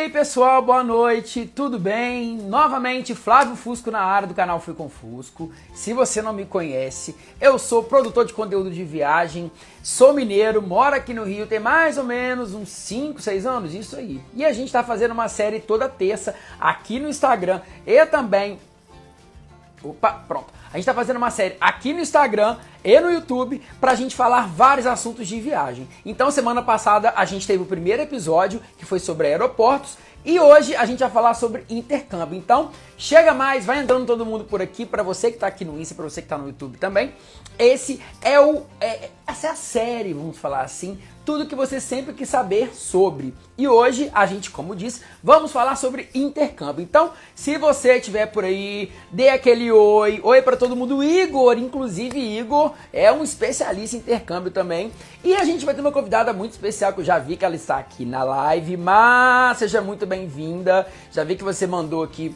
aí, pessoal, boa noite, tudo bem? Novamente, Flávio Fusco na área do canal Fui com Fusco. Se você não me conhece, eu sou produtor de conteúdo de viagem, sou mineiro, moro aqui no Rio, tem mais ou menos uns 5, 6 anos, isso aí. E a gente tá fazendo uma série toda terça aqui no Instagram e também... Opa, pronto. A gente tá fazendo uma série aqui no Instagram e no YouTube pra gente falar vários assuntos de viagem. Então, semana passada a gente teve o primeiro episódio, que foi sobre aeroportos, e hoje a gente vai falar sobre intercâmbio. Então, chega mais, vai andando todo mundo por aqui, pra você que tá aqui no Insta, pra você que tá no YouTube também. Essa é a série, vamos falar assim, tudo que você sempre quis saber sobre. E hoje a gente, como disse, vamos falar sobre intercâmbio. Então, se você estiver por aí, dê aquele oi. Oi para todo mundo. Igor, inclusive Igor é um especialista em intercâmbio também. E a gente vai ter uma convidada muito especial que eu já vi que ela está aqui na live. Mas seja muito bem-vinda. Já vi que você mandou aqui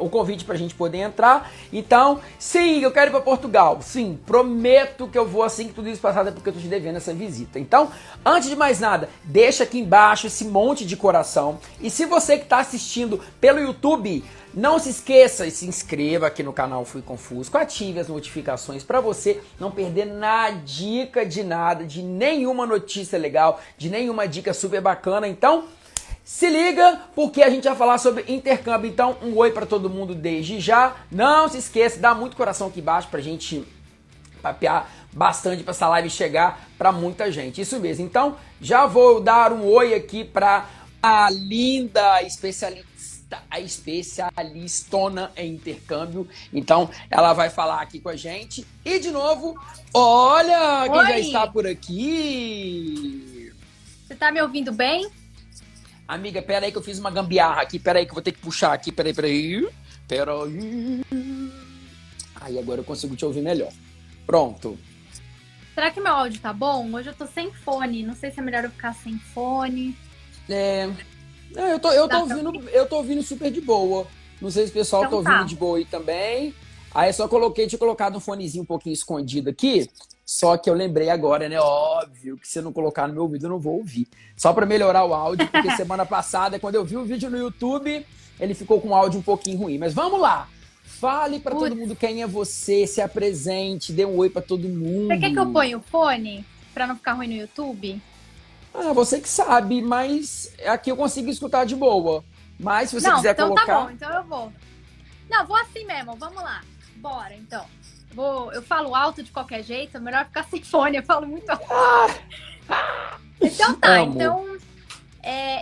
o convite pra gente poder entrar. Então, sim, eu quero ir pra Portugal. Sim, prometo que eu vou assim que tudo isso passar, porque eu tô te devendo essa visita. Então, antes de mais nada, deixa aqui embaixo esse monte de coração. E se você que tá assistindo pelo YouTube, não se esqueça e se inscreva aqui no canal Fui com Fusco, ative as notificações para você não perder dica de nada, de nenhuma notícia legal, de nenhuma dica super bacana. Então, se liga, porque a gente vai falar sobre intercâmbio. Então, um oi para todo mundo desde já. Não se esqueça, dá muito coração aqui embaixo pra gente papear bastante pra essa live chegar pra muita gente. Isso mesmo. Então, já vou dar um oi aqui pra a linda especialista, a especialistona em intercâmbio. Então, ela vai falar aqui com a gente. E, de novo, olha quem já está por aqui. Você tá me ouvindo bem? Amiga, pera aí que eu fiz uma gambiarra aqui. Pera aí que eu vou ter que puxar aqui. Pera aí. Aí, agora eu consigo te ouvir melhor. Pronto. Será que meu áudio tá bom? Hoje eu tô sem fone. Não sei se é melhor eu ficar sem fone. Eu tô ouvindo super de boa. Não sei se o pessoal Então tá ouvindo de boa aí também. Aí eu só tinha colocado um fonezinho um pouquinho escondido aqui. Só que eu lembrei agora, né? Óbvio que se eu não colocar no meu ouvido, eu não vou ouvir. Só para melhorar o áudio, porque semana passada, quando eu vi o vídeo no YouTube, ele ficou com o áudio um pouquinho ruim. Mas vamos lá! Fale para todo mundo quem é você, se apresente, dê um oi para todo mundo. Você quer que eu ponha o fone para não ficar ruim no YouTube? Ah, você que sabe, mas aqui eu consigo escutar de boa. Mas se você quiser então colocar... tá bom, então eu vou. Não, vou assim mesmo, vamos lá. Bora, então. Eu falo alto de qualquer jeito, é melhor ficar sem fone, eu falo muito alto. Então tá,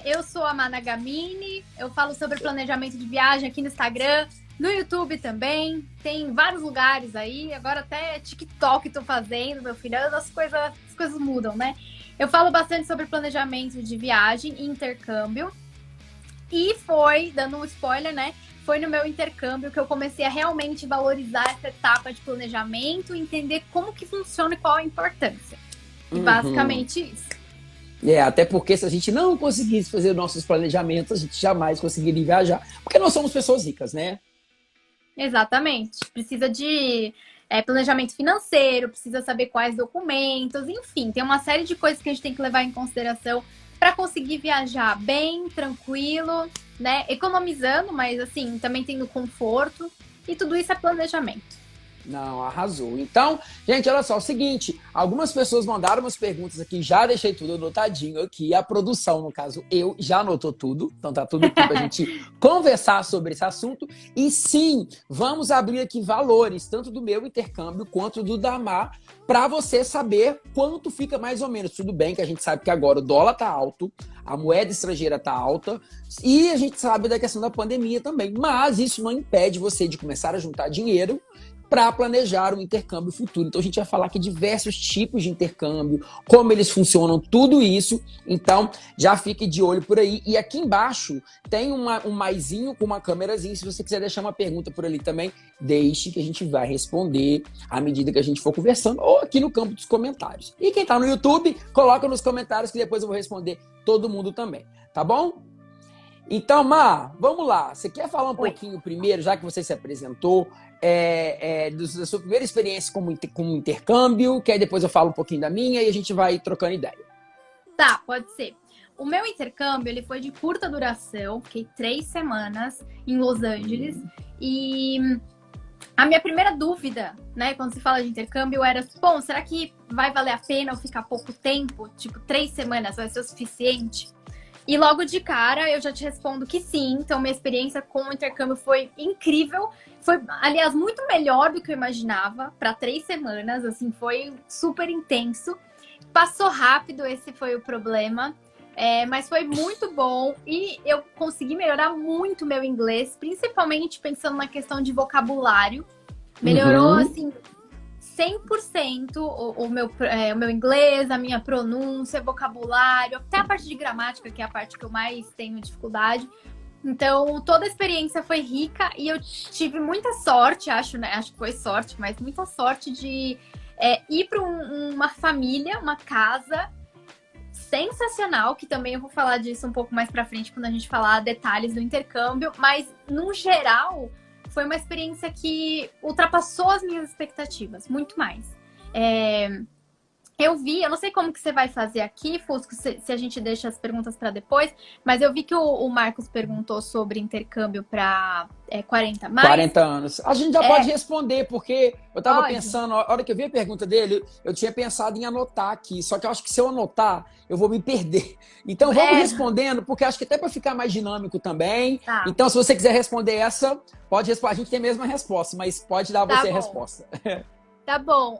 eu sou a Mana Gamini, eu falo sobre planejamento de viagem aqui no Instagram, no YouTube também, tem vários lugares aí, agora até TikTok tô fazendo, meu filho, as coisas mudam, né? Eu falo bastante sobre planejamento de viagem e intercâmbio, e dando um spoiler, né? Foi no meu intercâmbio que eu comecei a realmente valorizar essa etapa de planejamento, entender como que funciona e qual a importância. E basicamente isso. Até porque se a gente não conseguisse fazer nossos planejamentos, a gente jamais conseguiria viajar. Porque nós somos pessoas ricas, né? Exatamente. Precisa de planejamento financeiro, precisa saber quais documentos, enfim, tem uma série de coisas que a gente tem que levar em consideração para conseguir viajar bem, tranquilo, né? Economizando, mas assim, também tendo conforto. E tudo isso é planejamento. Não, arrasou. Então, gente, olha só, é o seguinte, algumas pessoas mandaram umas perguntas aqui, já deixei tudo anotadinho aqui, a produção, no caso, eu já anotou tudo, então tá tudo aqui pra gente conversar sobre esse assunto, e sim, vamos abrir aqui valores, tanto do meu intercâmbio quanto do da Mar, pra você saber quanto fica mais ou menos. Tudo bem que a gente sabe que agora o dólar tá alto, a moeda estrangeira tá alta, e a gente sabe da questão da pandemia também, mas isso não impede você de começar a juntar dinheiro para planejar um intercâmbio futuro. Então a gente vai falar aqui diversos tipos de intercâmbio, como eles funcionam, tudo isso. Então já fique de olho por aí. E aqui embaixo tem um maisinho com uma câmerazinha. Se você quiser deixar uma pergunta por ali também, deixe que a gente vai responder à medida que a gente for conversando ou aqui no campo dos comentários. E quem tá no YouTube, coloca nos comentários que depois eu vou responder todo mundo também. Tá bom? Então, Mar, vamos lá. Você quer falar um pouquinho primeiro, já que você se apresentou, da sua primeira experiência como intercâmbio, que aí depois eu falo um pouquinho da minha e a gente vai trocando ideia. Tá, pode ser. o meu intercâmbio, ele foi de curta duração, fiquei 3 semanas em Los Angeles, e a minha primeira dúvida, né, quando se fala de intercâmbio era, bom, será que vai valer a pena eu ficar pouco tempo? Tipo, 3 semanas vai ser o suficiente? E logo de cara eu já te respondo que sim. Então minha experiência com o intercâmbio foi incrível. Foi, aliás, muito melhor do que eu imaginava para 3 semanas. Assim, foi super intenso. Passou rápido, esse foi o problema. Mas foi muito bom e eu consegui melhorar muito meu inglês, principalmente pensando na questão de vocabulário. Melhorou, assim, 100% o meu inglês, a minha pronúncia, vocabulário, até a parte de gramática, que é a parte que eu mais tenho dificuldade. Então, toda a experiência foi rica e eu tive muita sorte, acho, né? Acho que foi sorte, mas muita sorte de ir para uma família, uma casa sensacional, que também eu vou falar disso um pouco mais pra frente quando a gente falar detalhes do intercâmbio, mas no geral foi uma experiência que ultrapassou as minhas expectativas, muito mais. Eu não sei como que você vai fazer aqui, Fusco, se a gente deixa as perguntas para depois, mas eu vi que o Marcos perguntou sobre intercâmbio para 40 mais. 40 anos. A gente já pode responder, porque eu estava pensando, a hora que eu vi a pergunta dele, eu tinha pensado em anotar aqui, só que eu acho que se eu anotar, eu vou me perder. Então vamos respondendo, porque acho que até para ficar mais dinâmico também. Tá. Então, se você quiser responder essa, pode responder. A gente tem a mesma resposta, mas pode dar você a resposta. Tá bom.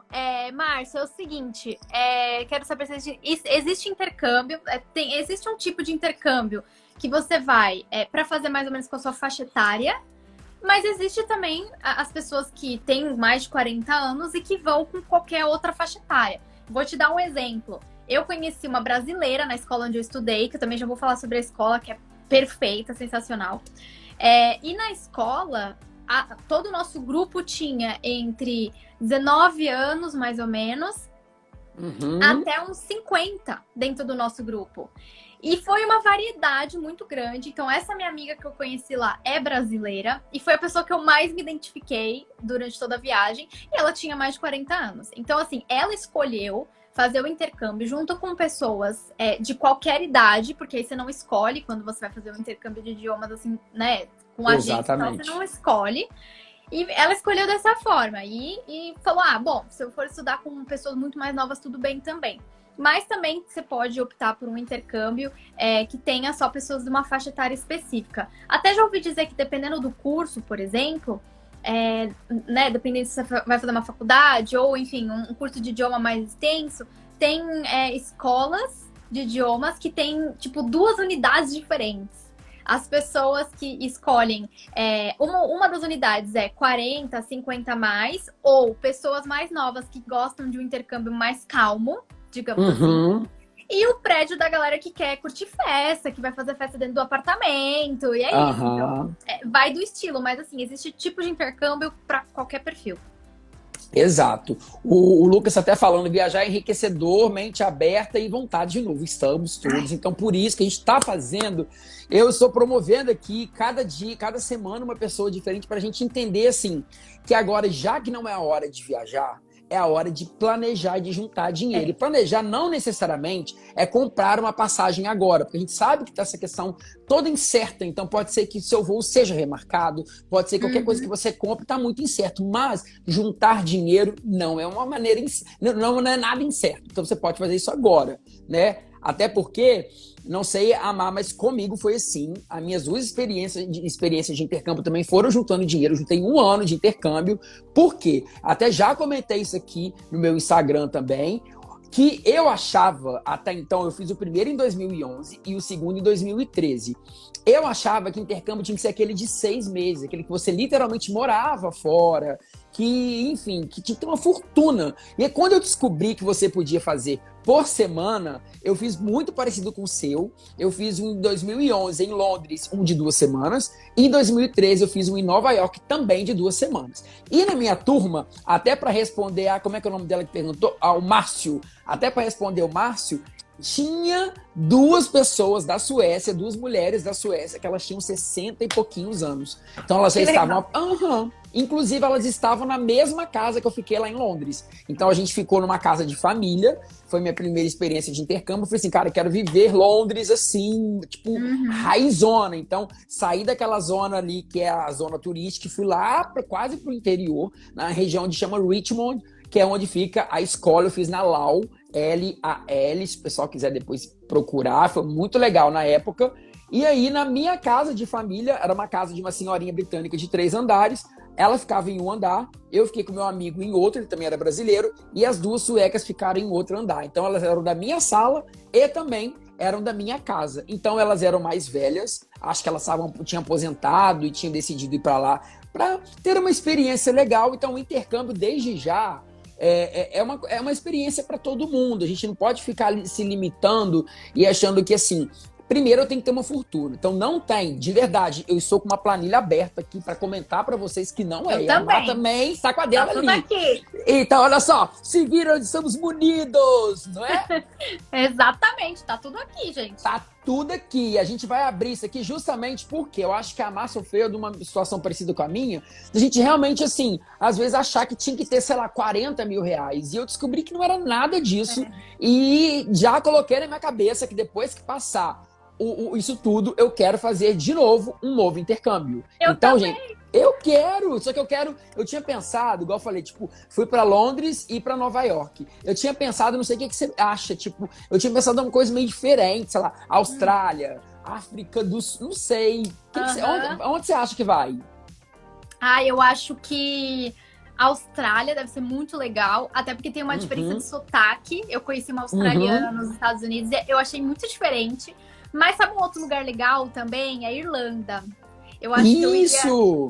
Márcio, é o seguinte, quero saber se existe intercâmbio, existe um tipo de intercâmbio que você vai para fazer mais ou menos com a sua faixa etária, mas existe também as pessoas que têm mais de 40 anos e que vão com qualquer outra faixa etária. Vou te dar um exemplo. Eu conheci uma brasileira na escola onde eu estudei, que eu também já vou falar sobre a escola, que é perfeita, sensacional. E na escola, todo o nosso grupo tinha entre 19 anos, mais ou menos, até uns 50 dentro do nosso grupo. E foi uma variedade muito grande. Então, essa minha amiga que eu conheci lá é brasileira. E foi a pessoa que eu mais me identifiquei durante toda a viagem. E ela tinha mais de 40 anos. Então, assim, ela escolheu fazer o intercâmbio junto com pessoas de qualquer idade. Porque aí você não escolhe quando você vai fazer um intercâmbio de idiomas, assim, né? Com a gente, então você não escolhe. E ela escolheu dessa forma. E falou, bom, se eu for estudar com pessoas muito mais novas, tudo bem também. Mas também você pode optar por um intercâmbio que tenha só pessoas de uma faixa etária específica. Até já ouvi dizer que dependendo do curso, por exemplo, né, dependendo se você vai fazer uma faculdade ou, enfim, um curso de idioma mais extenso, tem escolas de idiomas que tem, tipo, 2 unidades diferentes. As pessoas que escolhem uma das unidades 40, 50 mais, ou pessoas mais novas que gostam de um intercâmbio mais calmo, digamos assim. E o prédio da galera que quer curtir festa, que vai fazer festa dentro do apartamento, e é isso. Então, vai do estilo, mas assim, existe tipo de intercâmbio para qualquer perfil. Exato. O Lucas até falando, viajar é enriquecedor, mente aberta e vontade de novo. Estamos todos. Então, por isso que a gente está fazendo. Eu estou promovendo aqui, cada dia, cada semana, uma pessoa diferente para a gente entender, assim, que agora, já que não é a hora de viajar, é a hora de planejar e de juntar dinheiro. E planejar não necessariamente é comprar uma passagem agora, porque a gente sabe que está essa questão toda incerta, então pode ser que seu voo seja remarcado, pode ser que qualquer coisa que você compre está muito incerto, mas juntar dinheiro não é uma maneira, não é nada incerto. Então você pode fazer isso agora, né? Até porque, não sei amar, mas comigo foi assim. As minhas 2 experiências de intercâmbio também foram juntando dinheiro. Eu juntei 1 ano de intercâmbio. Por quê? Até já comentei isso aqui no meu Instagram também, que eu achava, até então, eu fiz o primeiro em 2011 e o segundo em 2013. Eu achava que intercâmbio tinha que ser aquele de 6 meses, aquele que você literalmente morava fora, que, enfim, que tinha que ter uma fortuna. E aí, quando eu descobri que você podia fazer por semana, eu fiz muito parecido com o seu. Eu fiz um em 2011 em Londres, um de 2 semanas. E em 2013 eu fiz um em Nova York, também de 2 semanas. E na minha turma, até para responder como é que é o nome dela que perguntou? Ao Márcio. Até para responder o Márcio, Tinha duas pessoas da Suécia, duas mulheres da Suécia, que elas tinham 60 e pouquinhos anos. Então elas já estavam. Inclusive, elas estavam na mesma casa que eu fiquei lá em Londres. Então a gente ficou numa casa de família. Foi minha primeira experiência de intercâmbio. Eu falei assim, cara, eu quero viver Londres assim, tipo, raizona. Então, saí daquela zona ali, que é a zona turística, e fui lá quase pro interior, na região que chama Richmond, que é onde fica a escola. Eu fiz na LAL, L-A-L, se o pessoal quiser depois procurar, foi muito legal na época. E aí, na minha casa de família, era uma casa de uma senhorinha britânica de 3 andares, ela ficava em um andar, eu fiquei com meu amigo em outro, ele também era brasileiro, e as duas suecas ficaram em outro andar. Então, elas eram da minha sala e também eram da minha casa. Então, elas eram mais velhas, acho que elas tinham aposentado e tinham decidido ir para lá para ter uma experiência legal. Então, o intercâmbio, desde já, é uma experiência para todo mundo. A gente não pode ficar se limitando e achando que, assim, primeiro eu tenho que ter uma fortuna. Então não tem, de verdade. Eu estou com uma planilha aberta aqui para comentar para vocês que não é. Eu também. A Má também está com a dela tá ali. Aqui. Então, olha só, se viram, estamos munidos, não é? Exatamente, tá tudo aqui, gente. Tá tudo aqui. A gente vai abrir isso aqui justamente porque eu acho que a Má sofreu de uma situação parecida com a minha. A gente realmente, assim, às vezes achar que tinha que ter, sei lá, 40 mil reais. E eu descobri que não era nada disso. E já coloquei na minha cabeça que depois que passar isso tudo, eu quero fazer de novo um novo intercâmbio. Eu então, também. gente, eu quero. Só que eu tinha pensado, igual eu falei, tipo, fui pra Londres e pra Nova York. Eu tinha pensado, não sei o que você acha, tipo, eu tinha pensado em uma coisa meio diferente, sei lá, Austrália, África do Sul, não sei. Onde você acha que vai? Eu acho que a Austrália deve ser muito legal, até porque tem uma diferença de sotaque. Eu conheci uma australiana nos Estados Unidos e eu achei muito diferente. Mas sabe um outro lugar legal também? A Irlanda. Eu acho que eu iria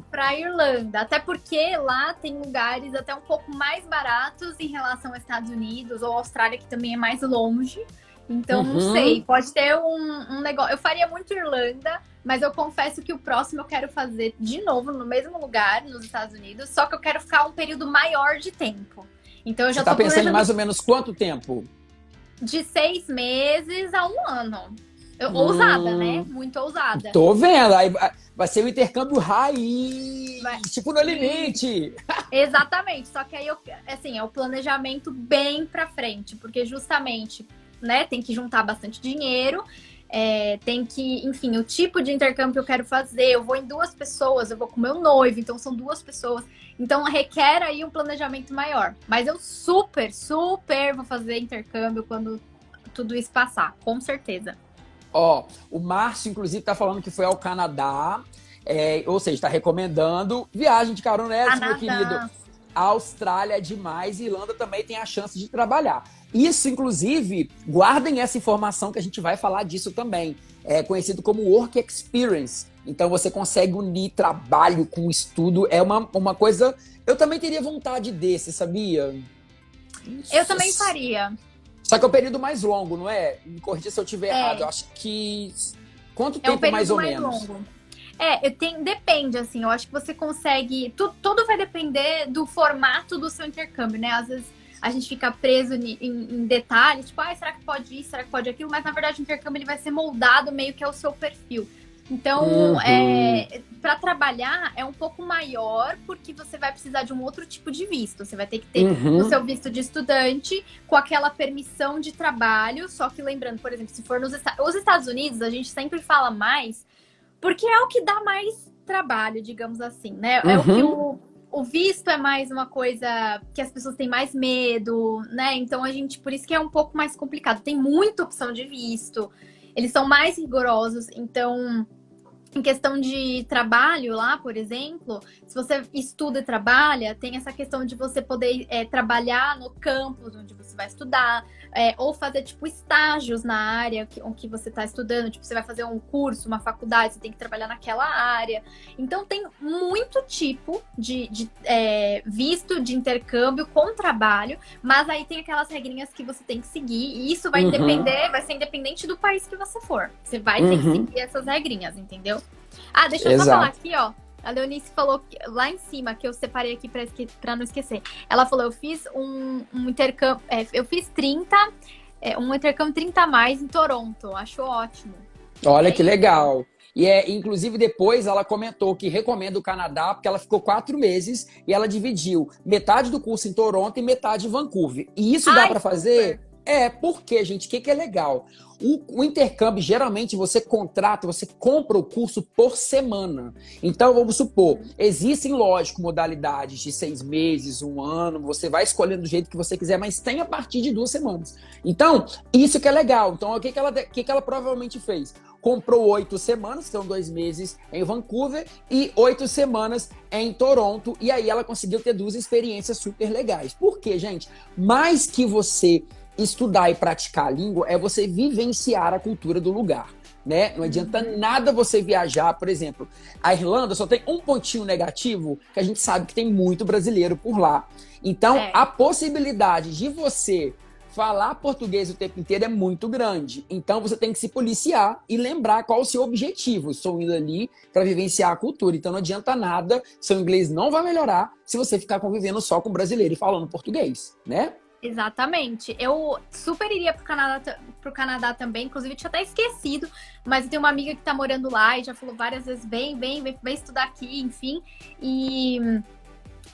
pra Irlanda. Até porque lá tem lugares até um pouco mais baratos em relação aos Estados Unidos ou Austrália, que também é mais longe. Então, não sei. Pode ter um negócio. Eu faria muito Irlanda, mas eu confesso que o próximo eu quero fazer de novo no mesmo lugar, nos Estados Unidos. Só que eu quero ficar um período maior de tempo. Então, eu já tô pensando em mais ou menos quanto tempo? De 6 meses a 1 ano. Ousada, né? Muito ousada. Tô vendo. Aí vai ser um intercâmbio raiz, tipo No Limite. Exatamente. Só que aí, assim, é o planejamento bem pra frente. Porque justamente, né, tem que juntar bastante dinheiro. Tem que, enfim, o tipo de intercâmbio que eu quero fazer. Eu vou em 2 pessoas, eu vou com meu noivo. Então, são 2 pessoas. Então, requer aí um planejamento maior. Mas eu super vou fazer intercâmbio quando tudo isso passar. Com certeza. O Márcio, inclusive, tá falando que foi ao Canadá, ou seja, está recomendando viagem de caronese, meu querido. A Austrália é demais e Irlanda também tem a chance de trabalhar. Isso, inclusive, guardem essa informação que a gente vai falar disso também. É conhecido como Work Experience. Então, você consegue unir trabalho com estudo. É uma coisa... Eu também teria vontade desse, sabia? Eu também faria. Só que é o período mais longo, não é? Me corrija se eu estiver errado. Eu acho que... Quanto tempo mais ou menos? Longo. Depende, assim. Eu acho que você consegue... Tudo vai depender do formato do seu intercâmbio, né? Às vezes a gente fica preso em detalhes. Tipo, será que pode isso? Será que pode aquilo? Mas, na verdade, o intercâmbio ele vai ser moldado meio que ao seu perfil. Então, para trabalhar é um pouco maior, porque você vai precisar de um outro tipo de visto. Você vai ter que ter o seu visto de estudante com aquela permissão de trabalho. Só que lembrando, por exemplo, se for os Estados Unidos, a gente sempre fala mais, porque é o que dá mais trabalho, digamos assim, né? É o que o visto é mais uma coisa que as pessoas têm mais medo, né? Então, por isso que é um pouco mais complicado. Tem muita opção de visto. Eles são mais rigorosos, então, em questão de trabalho lá, por exemplo, se você estuda e trabalha, tem essa questão de você poder trabalhar no campus onde você vai estudar, ou fazer, tipo, estágios na área que você está estudando. Tipo, você vai fazer um curso, uma faculdade, você tem que trabalhar naquela área. Então, tem muito tipo de visto de intercâmbio com trabalho, mas aí tem aquelas regrinhas que você tem que seguir, e isso vai vai ser independente do país que você for. Você vai ter que seguir essas regrinhas, entendeu? Deixa eu só falar aqui, ó. A Leonice falou lá em cima, que eu separei aqui pra não esquecer. Ela falou, eu fiz um intercâmbio, eu fiz 30 um intercâmbio 30 a mais em Toronto. Acho ótimo. Olha que legal. E inclusive depois ela comentou que recomenda o Canadá porque ela ficou 4 meses e ela dividiu metade do curso em Toronto e metade em Vancouver. E isso dá para fazer? Porque, gente, o que é legal? O intercâmbio, geralmente, você compra o curso por semana. Então, vamos supor, existem, lógico, modalidades de 6 meses, 1 ano, você vai escolhendo do jeito que você quiser, mas tem a partir de 2 semanas. Então, isso que é legal. Então, o que ela provavelmente fez? Comprou 8 semanas, que são 2 meses em Vancouver, e 8 semanas em Toronto, e aí ela conseguiu ter 2 experiências super legais. Por quê, gente? Mais que você estudar e praticar a língua é você vivenciar a cultura do lugar, né? Não adianta nada você viajar, por exemplo, a Irlanda só tem um pontinho negativo, que a gente sabe que tem muito brasileiro por lá. Então, a possibilidade de você falar português o tempo inteiro é muito grande. Então, você tem que se policiar e lembrar qual o seu objetivo. Estou indo ali para vivenciar a cultura. Então, não adianta nada, seu inglês não vai melhorar se você ficar convivendo só com brasileiro e falando português, né? Exatamente. Eu super iria pro Canadá também. Inclusive, eu tinha até esquecido. Mas eu tenho uma amiga que tá morando lá e já falou várias vezes, vem estudar aqui, enfim. E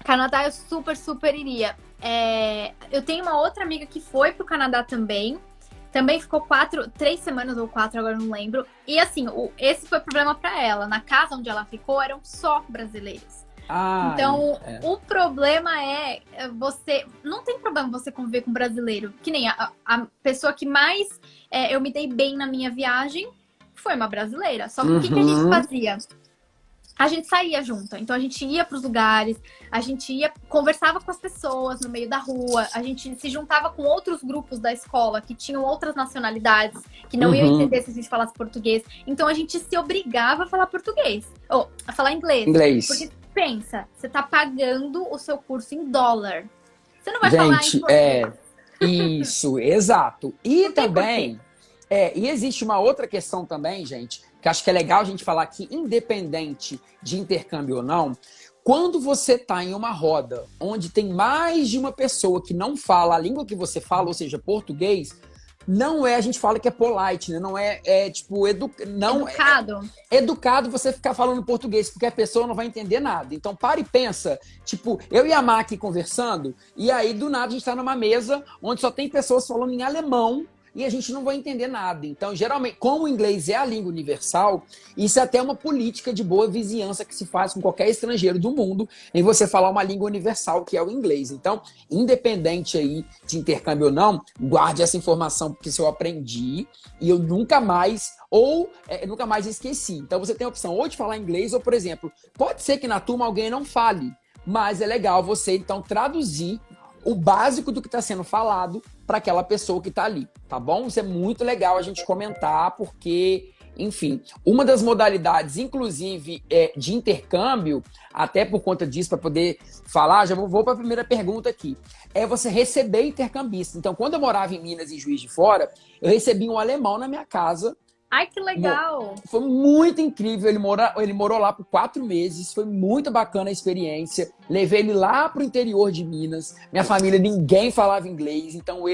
Canadá eu super iria. Eu tenho uma outra amiga que foi pro Canadá também. Também ficou 3 semanas ou 4, agora não lembro. E assim, esse foi o problema pra ela. Na casa onde ela ficou, eram só brasileiros. Então, o problema você... Não tem problema você conviver com brasileiro. Que nem a pessoa que mais eu me dei bem na minha viagem foi uma brasileira. Só que o que a gente fazia? A gente saía junto. Então, a gente ia pros lugares, a gente conversava com as pessoas no meio da rua, a gente se juntava com outros grupos da escola que tinham outras nacionalidades, que não iam entender se a gente falasse português. Então, a gente se obrigava a falar português. Ou a falar inglês. Porque pensa, você tá pagando o seu curso em dólar. Você não vai falar em português. Isso, exato. E também, e existe uma outra questão também, gente, que acho que é legal a gente falar que, independente de intercâmbio ou não, quando você está em uma roda onde tem mais de uma pessoa que não fala a língua que você fala, ou seja, português, não a gente fala que é polite, né? Não tipo, educado. Educado você ficar falando português, porque a pessoa não vai entender nada. Então, para e pensa, tipo, eu e a Má aqui conversando, e aí, do nada, a gente está numa mesa onde só tem pessoas falando em alemão, e a gente não vai entender nada. Então, geralmente, como o inglês é a língua universal, isso é até uma política de boa vizinhança que se faz com qualquer estrangeiro do mundo, em você falar uma língua universal, que é o inglês. Então, independente aí de intercâmbio ou não, guarde essa informação, porque se eu aprendi e eu nunca mais esqueci. Então, você tem a opção ou de falar inglês, ou, por exemplo, pode ser que na turma alguém não fale, mas é legal você, então, traduzir o básico do que está sendo falado para aquela pessoa que está ali, tá bom? Isso é muito legal a gente comentar, porque, enfim, uma das modalidades, inclusive, de intercâmbio, até por conta disso, para poder falar, já vou para a primeira pergunta aqui, é você receber intercambista. Então, quando eu morava em Minas, em Juiz de Fora, eu recebi um alemão na minha casa. Ai, que legal! Foi muito incrível. Ele morou lá por 4 meses. Foi muito bacana a experiência. Levei ele lá pro interior de Minas. Minha família, ninguém falava inglês. Então,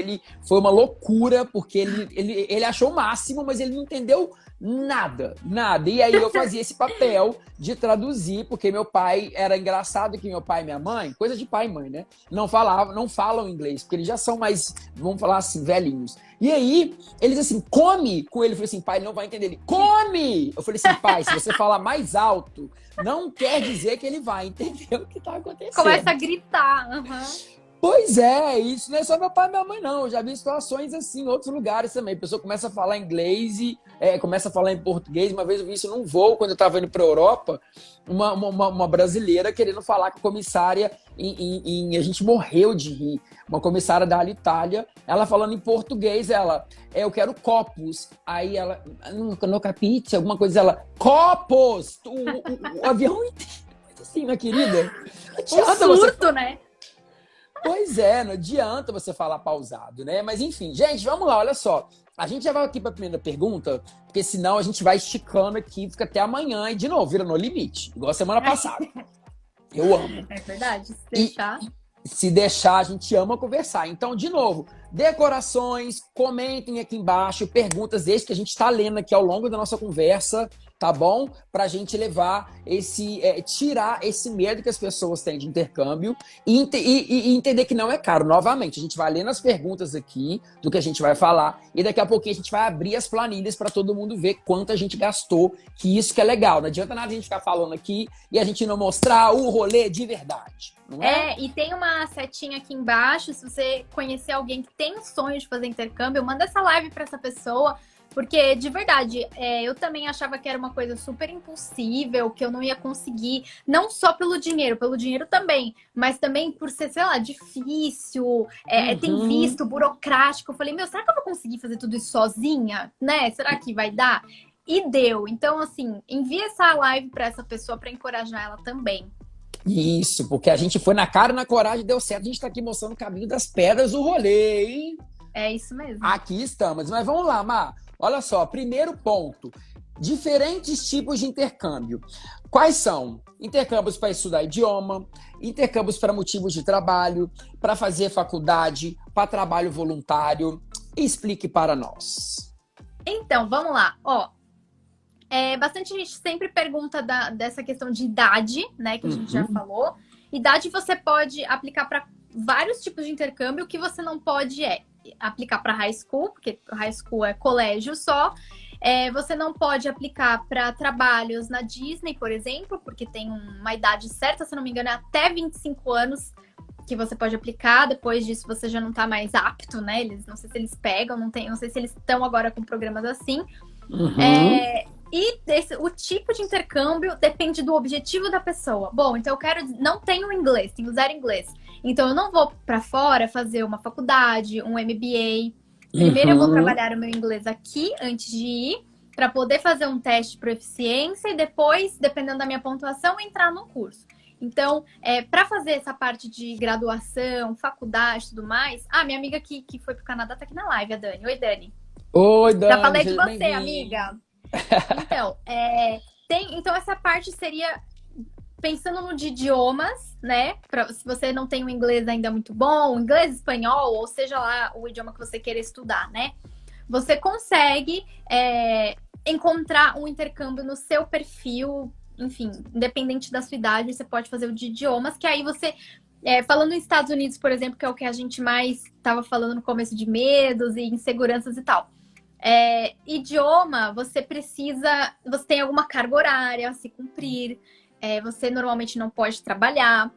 foi uma loucura, porque ele achou o máximo, mas ele não entendeu nada. E aí, eu fazia esse papel de traduzir, porque meu pai... Era engraçado que meu pai e minha mãe, coisa de pai e mãe, né? Não falam inglês, porque eles já são mais, vamos falar assim, velhinhos. E aí, eles assim, come com ele. Eu falei assim, pai, ele não vai entender. Ele, come! Eu falei assim, pai, se você falar mais alto, não quer dizer que ele vai entender o que tá acontecendo. Começa a gritar. Pois isso não é só meu pai e minha mãe, não. Eu já vi situações assim em outros lugares também. A pessoa começa a falar inglês e começa a falar em português. Uma vez eu vi isso num voo, quando eu estava indo para a Europa, uma brasileira querendo falar com a comissária a gente morreu de rir. Uma comissária da Alitalia, ela falando em português, eu quero copos. Aí ela, no capite, alguma coisa, ela, copos! O avião inteiro. Assim, minha querida. Um surto, né? Pois não adianta você falar pausado, né? Mas enfim, gente, vamos lá, olha só. A gente já vai aqui para a primeira pergunta, porque senão a gente vai esticando aqui, fica até amanhã e de novo, vira no limite, igual a semana passada. Eu amo. É verdade, se deixar. Se deixar, a gente ama conversar. Então, de novo, decorações, comentem aqui embaixo, perguntas desde que a gente está lendo aqui ao longo da nossa conversa, tá bom? Pra gente levar tirar esse medo que as pessoas têm de intercâmbio e entender que não é caro. Novamente, a gente vai lendo as perguntas aqui do que a gente vai falar e daqui a pouquinho a gente vai abrir as planilhas para todo mundo ver quanto a gente gastou, que isso que é legal. Não adianta nada a gente ficar falando aqui e a gente não mostrar o rolê de verdade. Não é? E tem uma setinha aqui embaixo, se você conhecer alguém que tem sonho de fazer intercâmbio, manda essa live para essa pessoa. Porque, de verdade, eu também achava que era uma coisa super impossível, que eu não ia conseguir, não só pelo dinheiro também, mas também por ser, sei lá, difícil, tem visto, burocrático. Eu falei, será que eu vou conseguir fazer tudo isso sozinha? Né? Será que vai dar? E deu. Então, assim, envia essa live para essa pessoa para encorajar ela também. Isso, porque a gente foi na cara e na coragem e deu certo. A gente tá aqui mostrando o caminho das pedras do rolê, hein? É isso mesmo. Aqui estamos. Mas vamos lá, Má. Olha só, primeiro ponto. Diferentes tipos de intercâmbio. Quais são? Intercâmbios para estudar idioma, intercâmbios para motivos de trabalho, para fazer faculdade, para trabalho voluntário. Explique para nós. Então, vamos lá. Bastante gente sempre pergunta dessa questão de idade, né? Que a gente já falou. Idade você pode aplicar para vários tipos de intercâmbio. O que você não pode aplicar para high school, porque high school é colégio só. Você não pode aplicar para trabalhos na Disney, por exemplo, porque tem uma idade certa, se não me engano, é até 25 anos que você pode aplicar. Depois disso, você já não tá mais apto, né? Não sei se eles pegam, não sei se eles estão agora com programas assim. O tipo de intercâmbio depende do objetivo da pessoa. Bom, então não tenho inglês, tenho zero inglês. Então eu não vou para fora fazer uma faculdade, um MBA. Primeiro eu vou trabalhar o meu inglês aqui antes de ir, para poder fazer um teste de proficiência e depois, dependendo da minha pontuação, entrar no curso. Então, para fazer essa parte de graduação, faculdade e tudo mais... minha amiga que foi pro Canadá tá aqui na live, a Dani. Oi, Dani. Oi, Dani. Já falei de você, amiga. Então, essa parte seria pensando no de idiomas, né? Se você não tem um inglês ainda muito bom, inglês, espanhol, ou seja lá o idioma que você queira estudar, né? Você consegue encontrar um intercâmbio no seu perfil, enfim, independente da sua idade, você pode fazer o de idiomas, que aí você... falando nos Estados Unidos, por exemplo, que é o que a gente mais estava falando no começo de medos e inseguranças e tal. Idioma, você tem alguma carga horária a se cumprir, você normalmente não pode trabalhar.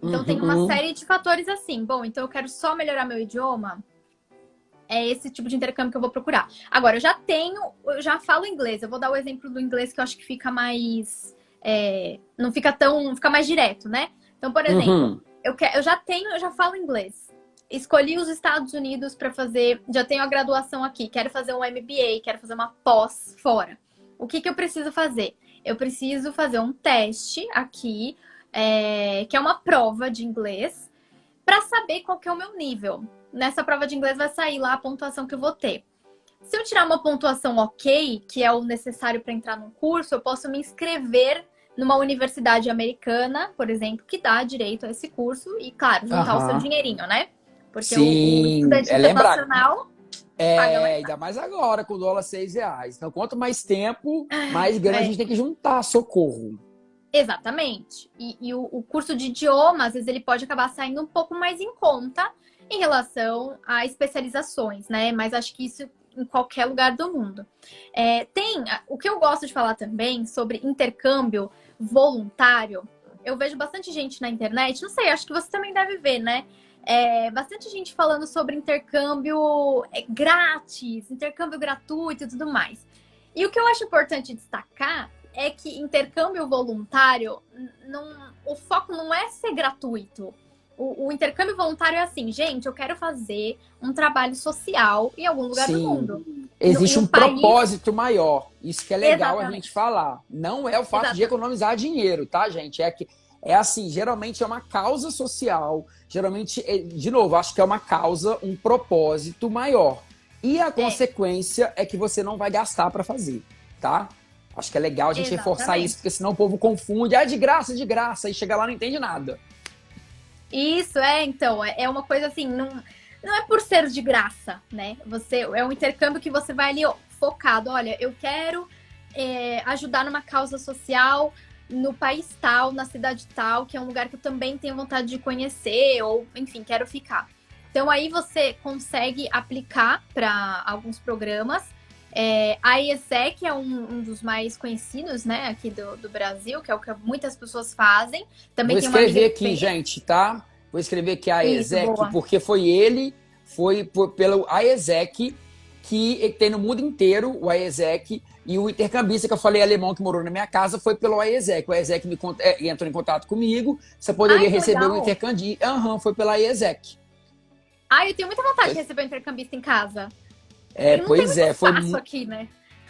Então tem uma série de fatores assim. Bom, então eu quero só melhorar meu idioma. É esse tipo de intercâmbio que eu vou procurar. Agora, eu já falo inglês. Eu vou dar o exemplo do inglês que eu acho que fica mais... não fica mais direto, né? Então, por exemplo, eu já falo inglês. Escolhi os Estados Unidos para fazer... Já tenho a graduação aqui. Quero fazer um MBA, quero fazer uma pós fora. O que eu preciso fazer? Eu preciso fazer um teste aqui, que é uma prova de inglês, para saber qual que é o meu nível. Nessa prova de inglês vai sair lá a pontuação que eu vou ter. Se eu tirar uma pontuação ok, que é o necessário para entrar num curso, eu posso me inscrever numa universidade americana, por exemplo, que dá direito a esse curso e, claro, juntar o seu dinheirinho, né? Porque o estudante internacional... ainda mais agora, com o dólar R$6. Então, quanto mais tempo, mais grana a gente tem que juntar, socorro. Exatamente. E o curso de idioma, às vezes, ele pode acabar saindo um pouco mais em conta em relação a especializações, né? Mas acho que isso em qualquer lugar do mundo. O que eu gosto de falar também sobre intercâmbio voluntário. Eu vejo bastante gente na internet, não sei, acho que você também deve ver, né? Bastante gente falando sobre intercâmbio grátis, intercâmbio gratuito e tudo mais. E o que eu acho importante destacar é que intercâmbio voluntário, o foco não é ser gratuito. O intercâmbio voluntário é assim, gente, eu quero fazer um trabalho social em algum lugar do mundo. Existe um país... propósito maior. Isso que é legal a gente falar. Não é o fato Exatamente. de economizar dinheiro, tá, gente? Assim, geralmente é uma causa social. Geralmente, de novo, acho que é uma causa, um propósito maior. E a consequência é que você não vai gastar para fazer, tá? Acho que é legal a gente reforçar isso, porque senão o povo confunde. De graça, e chega lá e não entende nada. Isso, então, é uma coisa assim, não é por ser de graça, né? É um intercâmbio que você vai ali ó, focado, olha, eu quero ajudar numa causa social no país tal, na cidade tal, que é um lugar que eu também tenho vontade de conhecer, ou, enfim, quero ficar. Então, aí você consegue aplicar para alguns programas. A ESEC é um dos mais conhecidos, né, aqui do Brasil, que é o que muitas pessoas fazem. Também Vou tem uma amiga escrever que aqui, fez. gente, tá? Vou escrever aqui a Isso, ESEC, boa. porque foi pelo AESEC que tem no mundo inteiro o AESEC, e o intercambista que eu falei alemão que morou na minha casa foi pelo AESEC. O AESEC entrou em contato comigo, você poderia Ai, que receber um legal. intercambista. Foi pela AESEC. Ai, eu tenho muita vontade de receber um intercambista em casa. Não tem Pois muito foi. espaço aqui, né?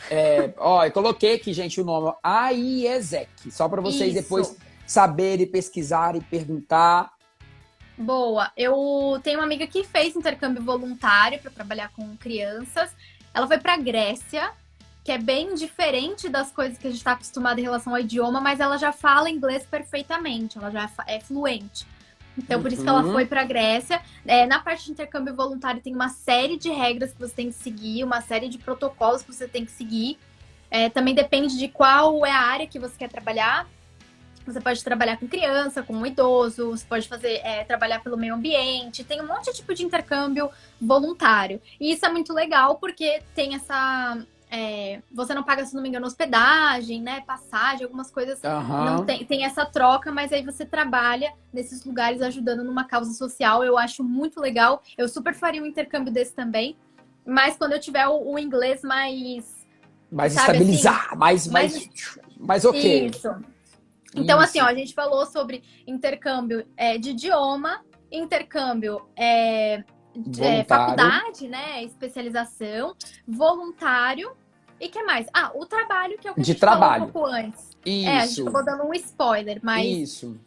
Eu coloquei aqui, gente, o nome AIESEC, só para vocês Isso. depois saberem, pesquisarem, perguntar. Boa. Eu tenho uma amiga que fez intercâmbio voluntário para trabalhar com crianças. Ela foi para Grécia, que é bem diferente das coisas que a gente está acostumado em relação ao idioma, mas ela já fala inglês perfeitamente, ela já é fluente. Então, por isso que ela foi para a Grécia. Na parte de intercâmbio voluntário, tem uma série de regras que você tem que seguir, uma série de protocolos que você tem que seguir. Também depende de qual é a área que você quer trabalhar. Você pode trabalhar com criança, com um idoso, você pode trabalhar pelo meio ambiente. Tem um monte de tipo de intercâmbio voluntário. E isso é muito legal porque tem essa... você não paga, se não me engano, hospedagem, né? Passagem, algumas coisas. Não tem essa troca, mas aí você trabalha nesses lugares ajudando numa causa social. Eu acho muito legal. Eu super faria um intercâmbio desse também. Mas quando eu tiver o inglês mais estabilizar, assim, mais ok. Isso. Então, assim, ó, a gente falou sobre intercâmbio de idioma, intercâmbio faculdade, né? Especialização, voluntário. E que mais? O trabalho, que é o que a gente falou um pouco antes. Isso. A gente acabou dando um spoiler, mas isso.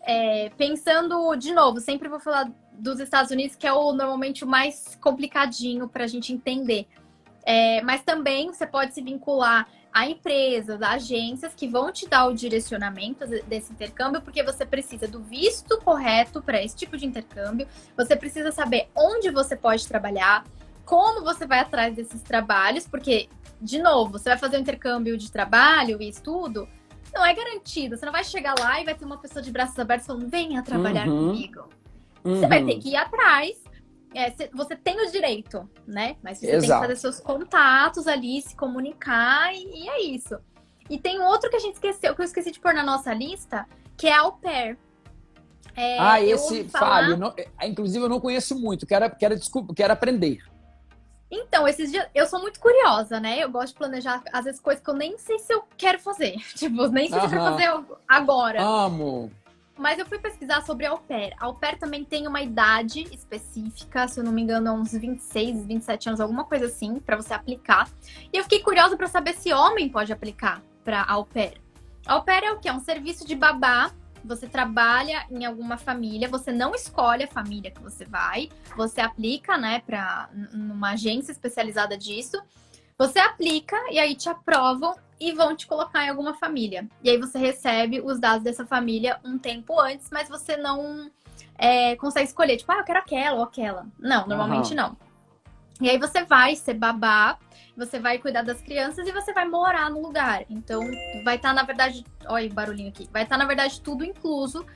Pensando, de novo, sempre vou falar dos Estados Unidos, que é normalmente o mais complicadinho para a gente entender. Mas também você pode se vincular a empresas, a agências que vão te dar o direcionamento desse intercâmbio, porque você precisa do visto correto para esse tipo de intercâmbio, você precisa saber onde você pode trabalhar, como você vai atrás desses trabalhos, porque, de novo, você vai fazer um intercâmbio de trabalho e estudo, não é garantido. Você não vai chegar lá e vai ter uma pessoa de braços abertos falando, venha trabalhar comigo. Você vai ter que ir atrás. Você tem o direito, né? Mas você tem que fazer seus contatos ali, se comunicar e é isso. E tem outro que a gente esqueceu, que eu esqueci de pôr na nossa lista, que é au pair. Fábio, inclusive eu não conheço muito, quero aprender. Então, esses dias, eu sou muito curiosa, né? Eu gosto de planejar, às vezes, coisas que eu nem sei se eu quero fazer. Tipo, nem sei se eu quero fazer agora. Amo! Mas eu fui pesquisar sobre au pair. Au pair também tem uma idade específica, se eu não me engano, uns 26, 27 anos, alguma coisa assim, para você aplicar. E eu fiquei curiosa para saber se homem pode aplicar para au pair. Au pair é o quê? É um serviço de babá. Você trabalha em alguma família, você não escolhe a família que você vai, você aplica, né, numa agência especializada disso. Você aplica e aí te aprovam e vão te colocar em alguma família. E aí você recebe os dados dessa família um tempo antes, mas você não consegue escolher. Tipo, eu quero aquela ou aquela. Não, normalmente não. E aí você vai ser babá, você vai cuidar das crianças e você vai morar no lugar. Então, vai estar, na verdade... Olha o barulhinho aqui. Vai estar, na verdade, tudo incluso.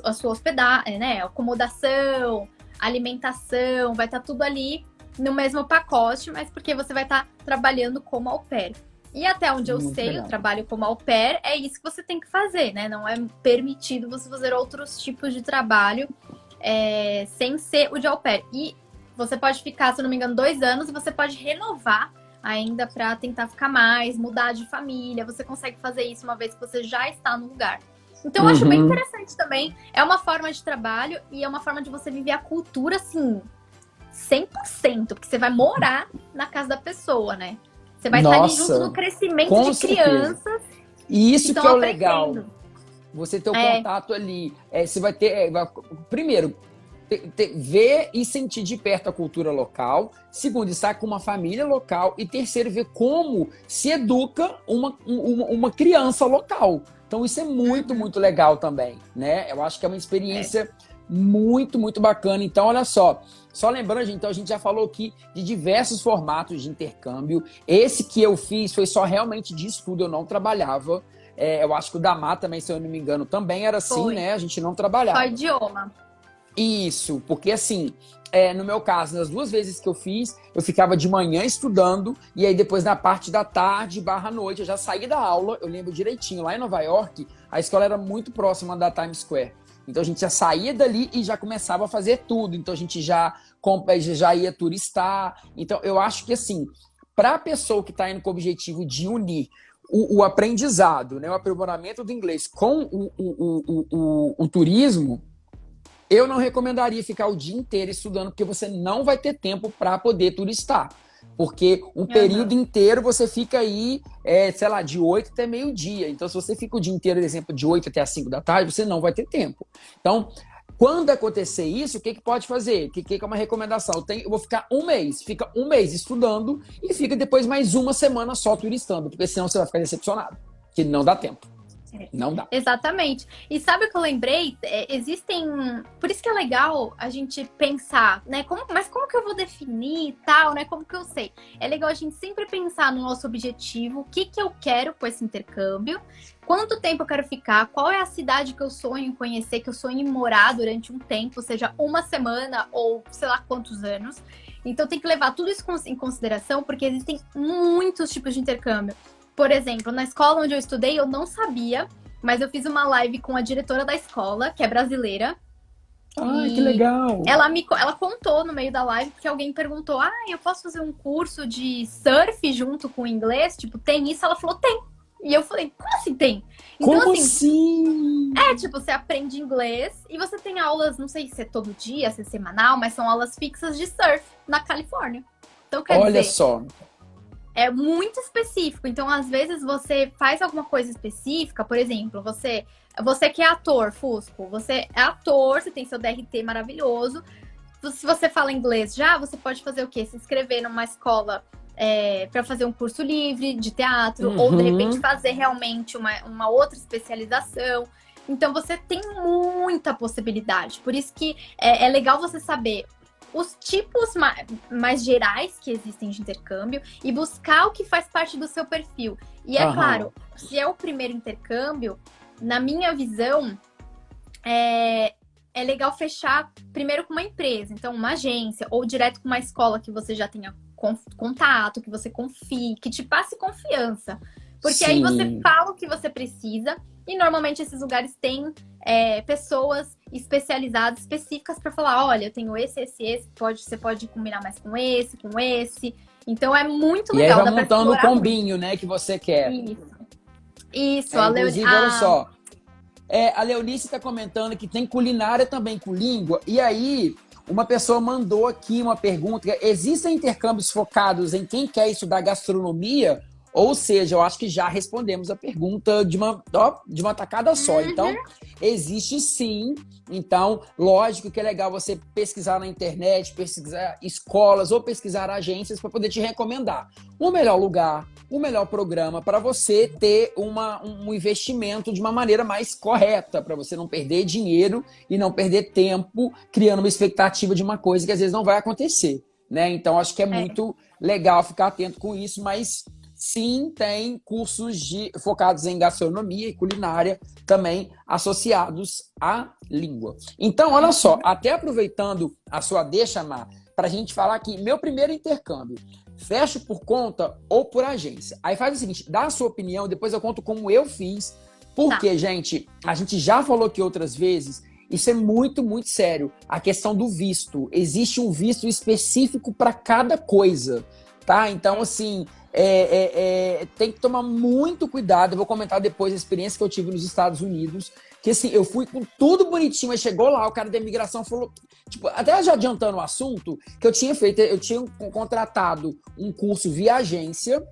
A sua hospedagem, né? Acomodação, alimentação, vai estar tudo ali no mesmo pacote, mas porque você vai estar trabalhando como au pair. E até onde eu sei, legal. O trabalho como au pair é isso que você tem que fazer, né? Não é permitido você fazer outros tipos de trabalho sem ser o de au pair. E você pode ficar, se eu não me engano, 2 anos e você pode renovar ainda para tentar ficar mais, mudar de família. Você consegue fazer isso uma vez que você já está no lugar. Então, eu acho bem interessante também. É uma forma de trabalho e é uma forma de você viver a cultura, assim, 100%. Porque você vai morar na casa da pessoa, né? Você vai estar ali junto no crescimento de crianças. E isso que é o legal. Você ter o contato ali. Você vai ter... primeiro, ver e sentir de perto a cultura local. Segundo, estar com uma família local. E terceiro, ver como se educa uma criança local. Então, isso é muito, muito legal também, né? Eu acho que é uma experiência muito, muito bacana. Então, olha só lembrando, gente, então a gente já falou aqui de diversos formatos de intercâmbio. Esse que eu fiz foi só realmente de estudo, eu não trabalhava. Eu acho que o da Má também, se eu não me engano, também era assim, Foi. né? A gente não trabalhava. Só idioma. Isso, porque assim, no meu caso, nas 2 vezes que eu fiz, eu ficava de manhã estudando, e aí depois na parte da tarde / noite, eu já saí da aula, eu lembro direitinho, lá em Nova York, a escola era muito próxima da Times Square. Então a gente já saía dali e já começava a fazer tudo. Então a gente já ia turistar. Então eu acho que assim, para a pessoa que está indo com o objetivo de unir o aprendizado, né, o aprimoramento do inglês com o turismo, eu não recomendaria ficar o dia inteiro estudando, porque você não vai ter tempo para poder turistar. Porque um período inteiro você fica aí, sei lá, de 8 até meio-dia. Então, se você fica o dia inteiro, por exemplo, de 8 até as 5 da tarde, você não vai ter tempo. Então, quando acontecer isso, o que pode fazer? O que é uma recomendação? Eu vou ficar 1 mês. Fica 1 mês estudando e fica depois mais 1 semana só turistando, porque senão você vai ficar decepcionado, que não dá tempo. Não dá. Exatamente. E sabe o que eu lembrei? Existem... Por isso que é legal a gente pensar, né? Mas como que eu vou definir e tal, né? Como que eu sei? É legal a gente sempre pensar no nosso objetivo, o que eu quero com esse intercâmbio, quanto tempo eu quero ficar, qual é a cidade que eu sonho em conhecer, que eu sonho em morar durante um tempo, seja 1 semana ou sei lá quantos anos. Então tem que levar tudo isso em consideração, porque existem muitos tipos de intercâmbio. Por exemplo, na escola onde eu estudei, eu não sabia, mas eu fiz uma live com a diretora da escola, que é brasileira. Ai, que legal! Ela contou no meio da live, porque alguém perguntou, eu posso fazer um curso de surf junto com inglês? Tipo, tem isso? Ela falou, tem. E eu falei, como assim tem? Então, como assim? Tipo, você aprende inglês e você tem aulas, não sei se é todo dia, se é semanal, mas são aulas fixas de surf na Califórnia. Então, quer Olha dizer... só. É muito específico. Então, às vezes, você faz alguma coisa específica. Por exemplo, você que é ator, Fusco. Você é ator, você tem seu DRT maravilhoso. Se você fala inglês já, você pode fazer o quê? Se inscrever numa escola para fazer um curso livre de teatro. Ou, de repente, fazer realmente uma outra especialização. Então, você tem muita possibilidade. Por isso que é legal você saber os tipos mais gerais que existem de intercâmbio e buscar o que faz parte do seu perfil. E é claro, se é o primeiro intercâmbio, na minha visão, é legal fechar primeiro com uma empresa, então uma agência, ou direto com uma escola que você já tenha contato, que você confie, que te passe confiança. Porque aí você fala o que você precisa e normalmente esses lugares têm pessoas especializadas, específicas para falar, olha, eu tenho esse, você pode combinar mais com esse. Então é muito legal. E aí vai montando o combinho, né, que você quer. Isso. Inclusive, olha só, a Leonice está comentando que tem culinária também com língua. E aí, uma pessoa mandou aqui uma pergunta. Existem intercâmbios focados em quem quer estudar gastronomia? Ou seja, eu acho que já respondemos a pergunta de uma tacada só. Então, existe sim. Então, lógico que é legal você pesquisar na internet, pesquisar escolas ou pesquisar agências para poder te recomendar o melhor lugar, o melhor programa para você ter um investimento de uma maneira mais correta, para você não perder dinheiro e não perder tempo criando uma expectativa de uma coisa que às vezes não vai acontecer, né? Então, acho que é muito legal ficar atento com isso, mas... Sim, tem cursos focados em gastronomia e culinária também associados à língua. Então, olha só, até aproveitando a sua deixa, Má, para a gente falar aqui, meu primeiro intercâmbio, fecho por conta ou por agência? Aí faz o seguinte, dá a sua opinião, depois eu conto como eu fiz, porque, gente, a gente já falou aqui outras vezes, isso é muito, muito sério, a questão do visto. Existe um visto específico para cada coisa, tá? Então, assim... tem que tomar muito cuidado. Eu vou comentar depois a experiência que eu tive nos Estados Unidos, que assim, eu fui com tudo bonitinho, mas chegou lá, o cara da imigração falou, tipo, até já adiantando o assunto, que eu tinha contratado um curso via agência,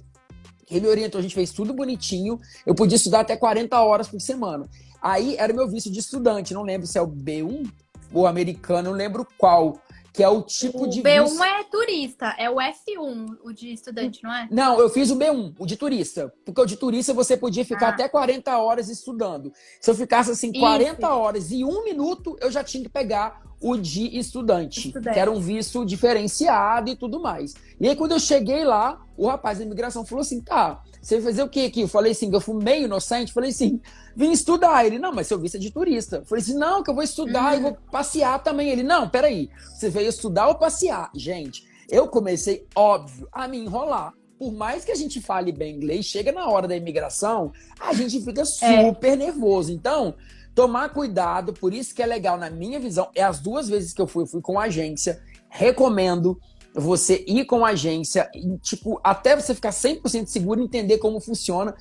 ele me orientou, a gente fez tudo bonitinho, eu podia estudar até 40 horas por semana. Aí era o meu visto de estudante, não lembro se é o B1 ou americano, não lembro qual que é o tipo O de B1 visto. é turista, é o F1, o de estudante, não é? Não, eu fiz o B1, o de turista. Porque o de turista você podia ficar Ah. até 40 horas estudando. Se eu ficasse assim, Isso. 40 horas e 1 minuto, eu já tinha que pegar o de estudante, que era um visto diferenciado e tudo mais. E aí, quando eu cheguei lá, o rapaz da imigração falou assim: tá, você vai fazer o quê aqui? Eu falei assim, eu fui meio inocente, falei assim, vim estudar. Ele, não, mas seu visto é de turista. Eu falei assim, não, que eu vou estudar e vou passear também. Ele, não, peraí, você veio estudar ou passear? Gente, eu comecei, óbvio, a me enrolar. Por mais que a gente fale bem inglês, chega na hora da imigração, a gente fica super nervoso. Então, tomar cuidado, por isso que é legal, na minha visão, é as 2 vezes que eu fui com agência, recomendo você ir com agência, e, tipo, até você ficar 100% seguro e entender como funciona,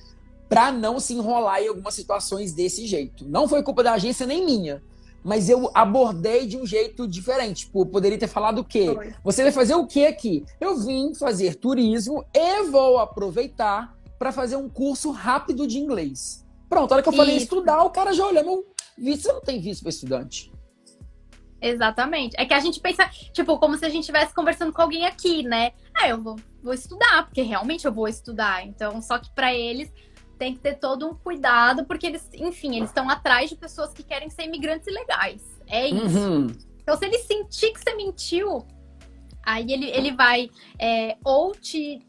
para não se enrolar em algumas situações desse jeito. Não foi culpa da agência nem minha, mas eu abordei de um jeito diferente. Tipo, eu poderia ter falado o quê? Você vai fazer o quê aqui? Eu vim fazer turismo e vou aproveitar para fazer um curso rápido de inglês. Pronto, a hora que eu falei estudar, o cara já olhou, meu visto, você não tem visto para estudante. Exatamente. É que a gente pensa, tipo, como se a gente estivesse conversando com alguém aqui, né? Ah, eu vou estudar, porque realmente eu vou estudar. Então, só que para eles tem que ter todo um cuidado, porque eles, enfim, eles estão atrás de pessoas que querem ser imigrantes ilegais. É isso. Então, se ele sentir que você mentiu, aí ele vai ou te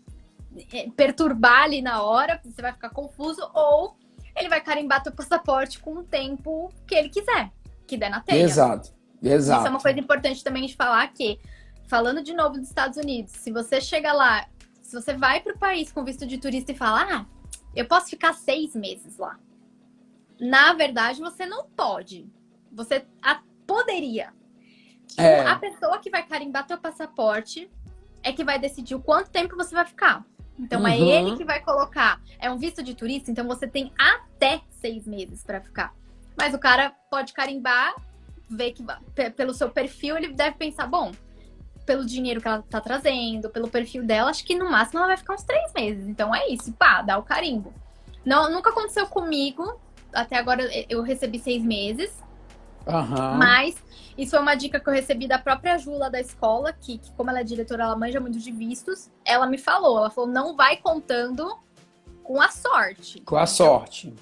perturbar ali na hora, você vai ficar confuso, ou ele vai carimbar teu passaporte com o tempo que ele quiser, que der na telha. Exato. Isso é uma coisa importante também de falar, que, falando de novo dos Estados Unidos, se você chega lá, se você vai para o país com visto de turista e fala, eu posso ficar 6 meses lá. Na verdade, você não pode. Você poderia. A pessoa que vai carimbar teu passaporte é que vai decidir o quanto tempo você vai ficar. Então, é ele que vai colocar. É um visto de turista, então você tem até 6 meses para ficar. Mas o cara pode carimbar, ver que pelo seu perfil, ele deve pensar, bom, pelo dinheiro que ela tá trazendo, pelo perfil dela, acho que no máximo ela vai ficar uns 3 meses. Então é isso, pá, dá o carimbo. Não, nunca aconteceu comigo. Até agora eu recebi 6 meses. Mas isso foi uma dica que eu recebi da própria Ju lá da escola, que como ela é diretora, ela manja muito de vistos. Ela falou, não vai contando com a sorte. Com a sorte.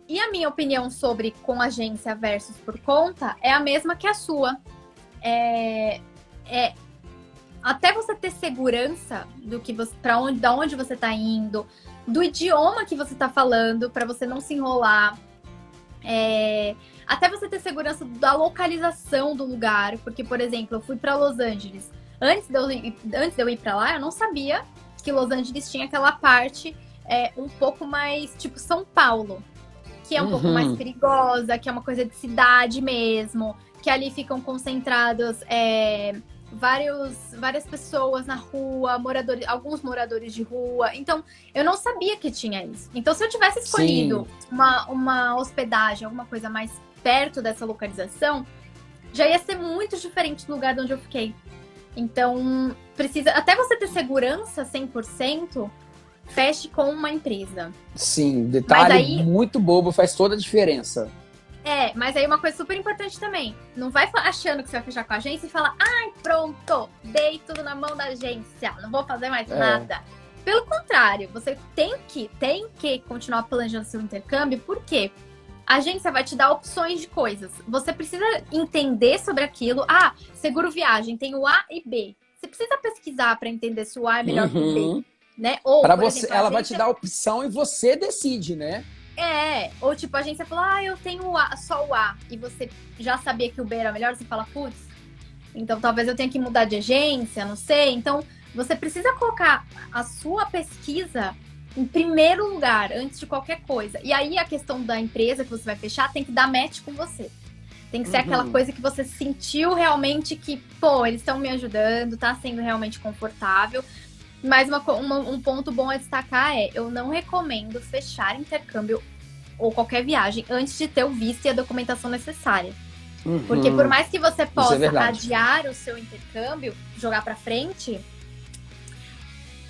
E a minha opinião sobre com agência versus por conta é a mesma que a sua. Até você ter segurança do que você, da onde você tá indo, do idioma que você tá falando, para você não se enrolar. Até você ter segurança da localização do lugar. Porque, por exemplo, eu fui para Los Angeles. Antes de eu ir para lá, eu não sabia que Los Angeles tinha aquela parte um pouco mais tipo São Paulo, que é um pouco mais perigosa, que é uma coisa de cidade mesmo, que ali ficam concentrados várias pessoas na rua, alguns moradores de rua. Então, eu não sabia que tinha isso. Então, se eu tivesse escolhido uma hospedagem, alguma coisa mais perto dessa localização, já ia ser muito diferente do lugar onde eu fiquei. Então, até você ter segurança 100%, feche com uma empresa. Sim, detalhe muito bobo, faz toda a diferença. Mas aí uma coisa super importante também. Não vai achando que você vai fechar com a agência e falar, pronto, dei tudo na mão da agência, não vou fazer mais nada. Pelo contrário, você tem que continuar planejando seu intercâmbio, porque a agência vai te dar opções de coisas. Você precisa entender sobre aquilo. Seguro viagem, tem o A e B. Você precisa pesquisar para entender se o A é melhor que o B. Né? Ou, pra por você, exemplo, ela vai te dar a opção e você decide, né? Ou tipo, a agência falou, eu tenho só o A, e você já sabia que o B era melhor, você fala, putz, então talvez eu tenha que mudar de agência, não sei. Então, você precisa colocar a sua pesquisa em primeiro lugar, antes de qualquer coisa. E aí, a questão da empresa que você vai fechar tem que dar match com você. Tem que ser aquela coisa que você sentiu realmente que, eles estão me ajudando, tá sendo realmente confortável. Mas um ponto bom a destacar eu não recomendo fechar intercâmbio ou qualquer viagem antes de ter o visto e a documentação necessária. Porque por mais que você possa adiar o seu intercâmbio, jogar pra frente,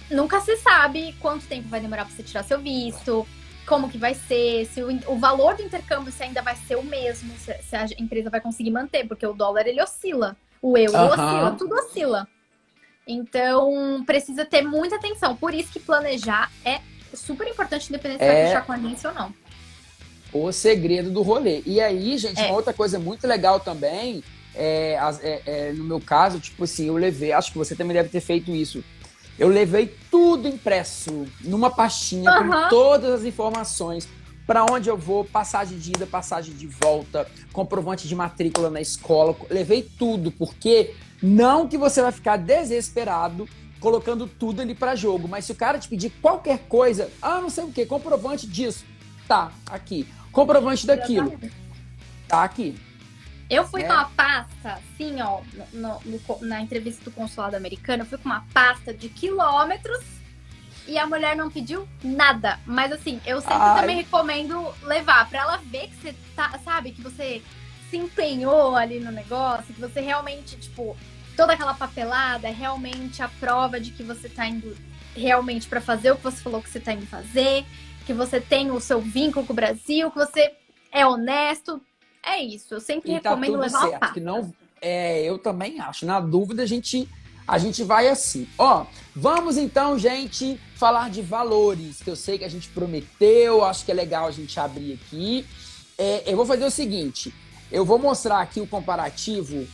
nunca se sabe quanto tempo vai demorar pra você tirar seu visto, como que vai ser, se o valor do intercâmbio se ainda vai ser o mesmo, se a empresa vai conseguir manter, porque o dólar ele oscila. O euro oscila, Aham. tudo oscila. Então, precisa ter muita atenção. Por isso que planejar é super importante, independente se vai É fechar com a agência ou não. o segredo do rolê. E aí, gente, uma É. outra coisa muito legal também, no meu caso, tipo assim, eu levei, acho que você também deve ter feito isso. Eu levei tudo impresso numa pastinha com Aham. todas as informações. Para onde eu vou, passagem de ida, passagem de volta, comprovante de matrícula na escola. Levei tudo, porque não que você vai ficar desesperado colocando tudo ali para jogo, mas se o cara te pedir qualquer coisa, não sei o que, comprovante disso, tá aqui. Comprovante daquilo, Exatamente. tá aqui. Eu fui Né? com uma pasta, assim, ó, na entrevista do consulado americano, eu fui com uma pasta de quilômetros e a mulher não pediu nada. Mas, assim, eu sempre também recomendo levar pra ela ver que você tá, sabe, que você se empenhou ali no negócio, que você realmente, tipo, toda aquela papelada é realmente a prova de que você tá indo realmente pra fazer o que você falou que você tá indo fazer, que você tem o seu vínculo com o Brasil, que você é honesto. É isso, eu sempre E tá recomendo tudo levar uma certo. pasta. Que não, eu também acho. Na dúvida, a gente vai assim. Ó, vamos então, gente, falar de valores, que eu sei que a gente prometeu, acho que é legal a gente abrir aqui. Eu vou fazer o seguinte: eu vou mostrar aqui o comparativo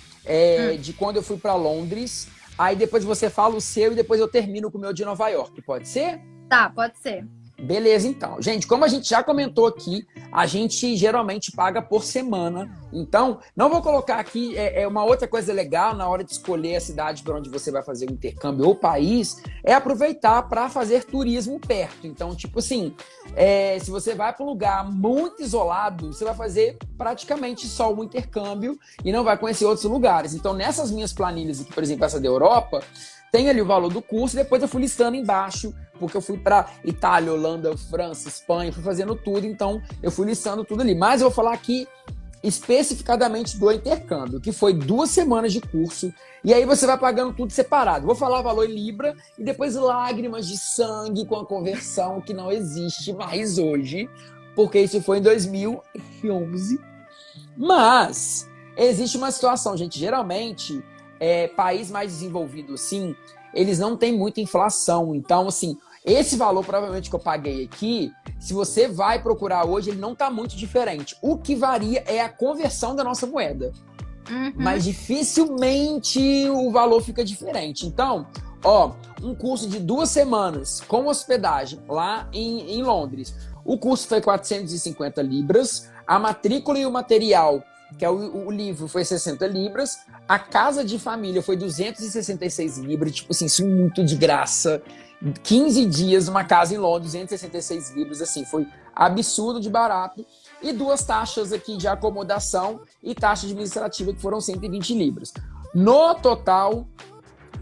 de quando eu fui para Londres. Aí depois você fala o seu e depois eu termino com o meu de Nova York. Pode ser? Tá, pode ser. Beleza, então. Gente, como a gente já comentou aqui, a gente geralmente paga por semana. Então, não vou colocar aqui uma outra coisa legal na hora de escolher a cidade para onde você vai fazer o intercâmbio ou país, é aproveitar para fazer turismo perto. Então, tipo assim, se você vai para um lugar muito isolado, você vai fazer praticamente só o intercâmbio e não vai conhecer outros lugares. Então, nessas minhas planilhas aqui, por exemplo, essa da Europa, tem ali o valor do curso, depois eu fui listando embaixo, porque eu fui para Itália, Holanda, França, Espanha, fui fazendo tudo, então eu fui listando tudo ali. Mas eu vou falar aqui especificadamente do intercâmbio, que foi 2 semanas de curso, e aí você vai pagando tudo separado. Vou falar o valor em Libra e depois lágrimas de sangue com a conversão que não existe mais hoje, porque isso foi em 2011. Mas existe uma situação, gente, geralmente país mais desenvolvido assim, eles não têm muita inflação. Então, assim, esse valor provavelmente que eu paguei aqui, se você vai procurar hoje, ele não está muito diferente. O que varia é a conversão da nossa moeda. Mas dificilmente o valor fica diferente. Então, um curso de 2 semanas com hospedagem lá em Londres. O curso foi 450 libras, a matrícula e o material, que é o livro, foi 60 libras, a casa de família foi 266 libras, tipo assim, isso é muito de graça. 15 dias, uma casa em Londres, 266 libras, assim, foi absurdo de barato. E 2 taxas aqui de acomodação e taxa administrativa, que foram 120 libras. No total,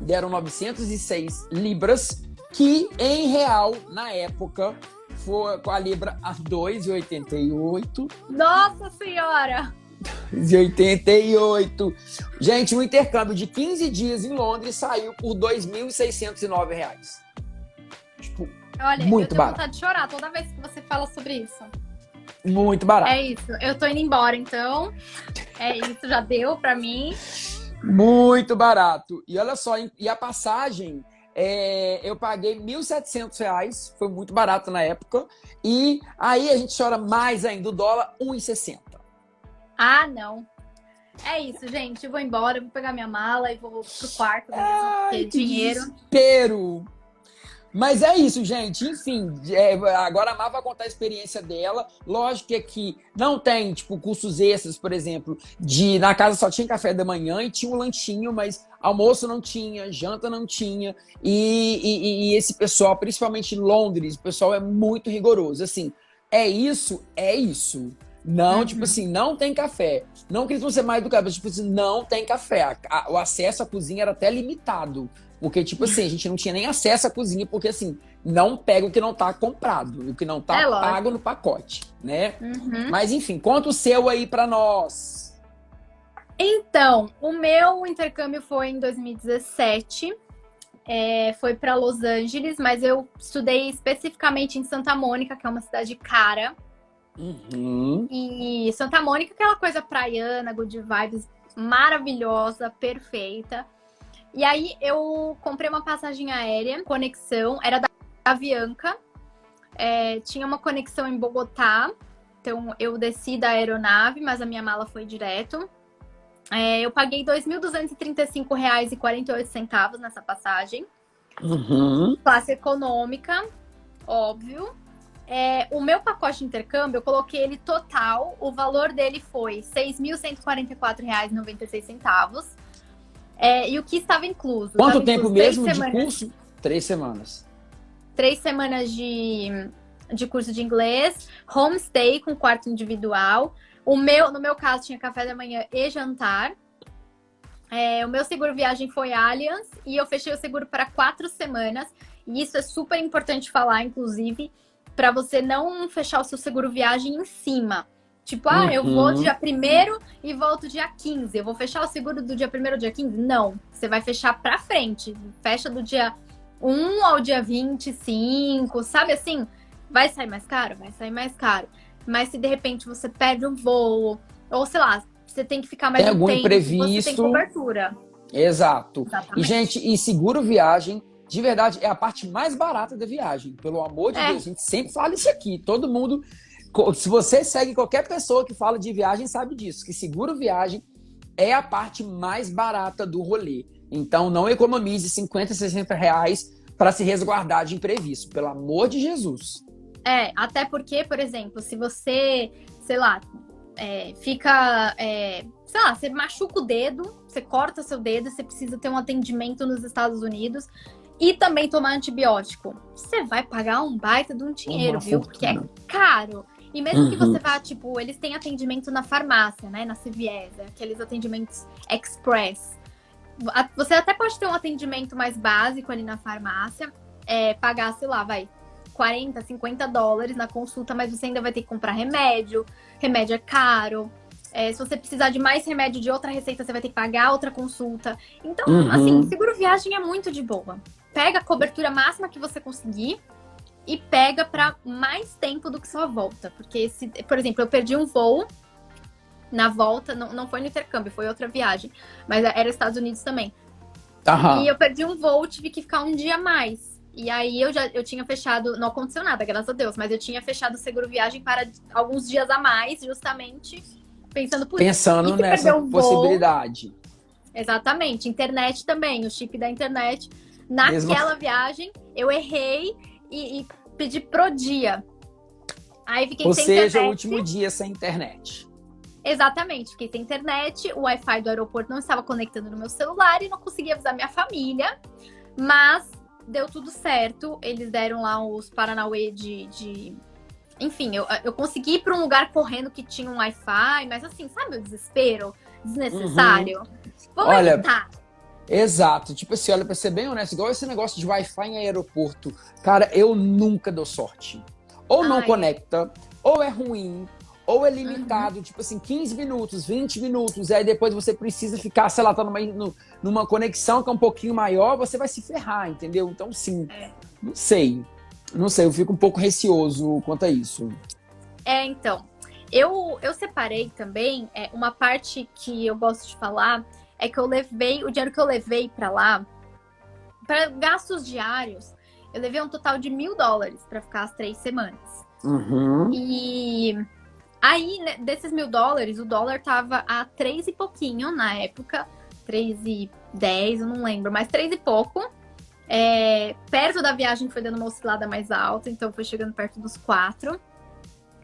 deram 906 libras, que em real, na época, foi com a libra a 2,88. Nossa Senhora! 88. Gente, um intercâmbio de 15 dias em Londres saiu por R$ 2.609. Tipo, Olha, muito eu tenho barato. vontade de chorar toda vez que você fala sobre isso. Muito barato. É isso, eu tô indo embora, então. É isso, já deu pra mim. Muito barato. E olha só, e a passagem, eu paguei R$ 1.700, foi muito barato na época. E aí a gente chora mais ainda, o dólar 1,60. Ah, não. É isso, gente. Eu vou embora, eu vou pegar minha mala e vou pro quarto mesmo, ter dinheiro. Desespero. Mas é isso, gente. Enfim, agora a Má vai contar a experiência dela. Lógico que aqui não tem, tipo, cursos extras, por exemplo, na casa só tinha café da manhã e tinha um lanchinho, mas almoço não tinha, janta não tinha. E esse pessoal, principalmente em Londres, o pessoal é muito rigoroso. Assim, é isso. Não, tipo assim, não tem café. Não que eles vão ser mais educados, mas tipo assim, não tem café. O acesso à cozinha era até limitado. Porque, tipo assim, a gente não tinha nem acesso à cozinha, porque, assim, não pega o que não tá comprado, o que não tá pago no pacote, né? Mas, enfim, conta o seu aí pra nós. Então, o meu intercâmbio foi em 2017. Foi pra Los Angeles, mas eu estudei especificamente em Santa Mônica, que é uma cidade cara. E Santa Mônica, aquela coisa praiana, good vibes, maravilhosa, perfeita. E aí eu comprei uma passagem aérea, conexão, era da Avianca. Tinha uma conexão em Bogotá, então eu desci da aeronave, mas a minha mala foi direto. Eu paguei R$ 2.235,48 nessa passagem. Classe econômica, óbvio. O meu pacote de intercâmbio, eu coloquei ele total, o valor dele foi R$ 6.144,96. E o que estava incluso? Quanto tempo mesmo de curso? 3 semanas. 3 semanas de curso de inglês, homestay com quarto individual. No meu caso, tinha café da manhã e jantar. O meu seguro viagem foi Allianz e eu fechei o seguro para 4 semanas. E isso é super importante falar, inclusive, para você não fechar o seu seguro viagem em cima. Tipo, eu vou dia 1º e volto dia 15. Eu vou fechar o seguro do dia 1º ao dia 15? Não. Você vai fechar para frente. Fecha do dia 1 ao dia 25, sabe assim? Vai sair mais caro? Vai sair mais caro. Mas se de repente você perde um voo, ou sei lá, você tem que ficar mais tem algum tempo, imprevisto, você tem cobertura. Exato. Exatamente. E, gente, seguro viagem, de verdade, é a parte mais barata da viagem. Pelo amor de Deus, a gente sempre fala isso aqui. Todo mundo, se você segue qualquer pessoa que fala de viagem, sabe disso, que seguro viagem é a parte mais barata do rolê. Então, não economize 50, 60 reais para se resguardar de imprevisto, pelo amor de Jesus. Até porque, por exemplo, se você, sei lá, fica, sei lá, você machuca o dedo, você corta seu dedo, você precisa ter um atendimento nos Estados Unidos e também tomar antibiótico. Você vai pagar um baita de um dinheiro, viu? Porque é caro. E mesmo que você vá, tipo, eles têm atendimento na farmácia, né? Na CVS, aqueles atendimentos express. Você até pode ter um atendimento mais básico ali na farmácia, pagar, sei lá, vai, $40, $50 na consulta, mas você ainda vai ter que comprar remédio. Remédio é caro. Se você precisar de mais remédio de outra receita, você vai ter que pagar outra consulta. Então, assim, seguro viagem é muito de boa. Pega a cobertura máxima que você conseguir e pega para mais tempo do que sua volta. Porque, por exemplo, eu perdi um voo na volta, não foi no intercâmbio, foi outra viagem, mas era Estados Unidos também. E eu perdi um voo, tive que ficar um dia a mais. E aí eu tinha fechado, não aconteceu nada, graças a Deus, mas eu tinha fechado o seguro viagem para alguns dias a mais, justamente pensando nessa possibilidade. Exatamente, internet também, o chip da internet. Naquela viagem, eu errei e pedi pro dia. Aí fiquei sem internet. Ou seja, o último dia sem internet. Exatamente, fiquei sem internet, o Wi-Fi do aeroporto não estava conectando no meu celular e não conseguia avisar minha família, mas deu tudo certo, eles deram lá os Paranauê Enfim, eu consegui ir para um lugar correndo que tinha um Wi-Fi, mas assim, sabe o desespero desnecessário? Vou evitar. Exato, tipo assim, olha, pra ser bem honesto, igual esse negócio de Wi-Fi em aeroporto, cara, eu nunca dou sorte. Ou não conecta, ou é ruim, ou é limitado, tipo assim, 15 minutos, 20 minutos, aí depois você precisa ficar, sei lá, tá numa conexão que é um pouquinho maior, você vai se ferrar, entendeu? Então, sim, não sei, eu fico um pouco receoso quanto a isso. Então, eu separei também, uma parte que eu gosto de falar, é que eu levei, o dinheiro que eu levei pra lá, para gastos diários, eu levei um total de $1.000 pra ficar as 3 semanas. E aí, né, desses $1.000, o dólar tava a 3 e pouquinho na época, 3,10, eu não lembro, mas 3 e pouco. Perto da viagem foi dando uma oscilada mais alta, então foi chegando perto dos 4.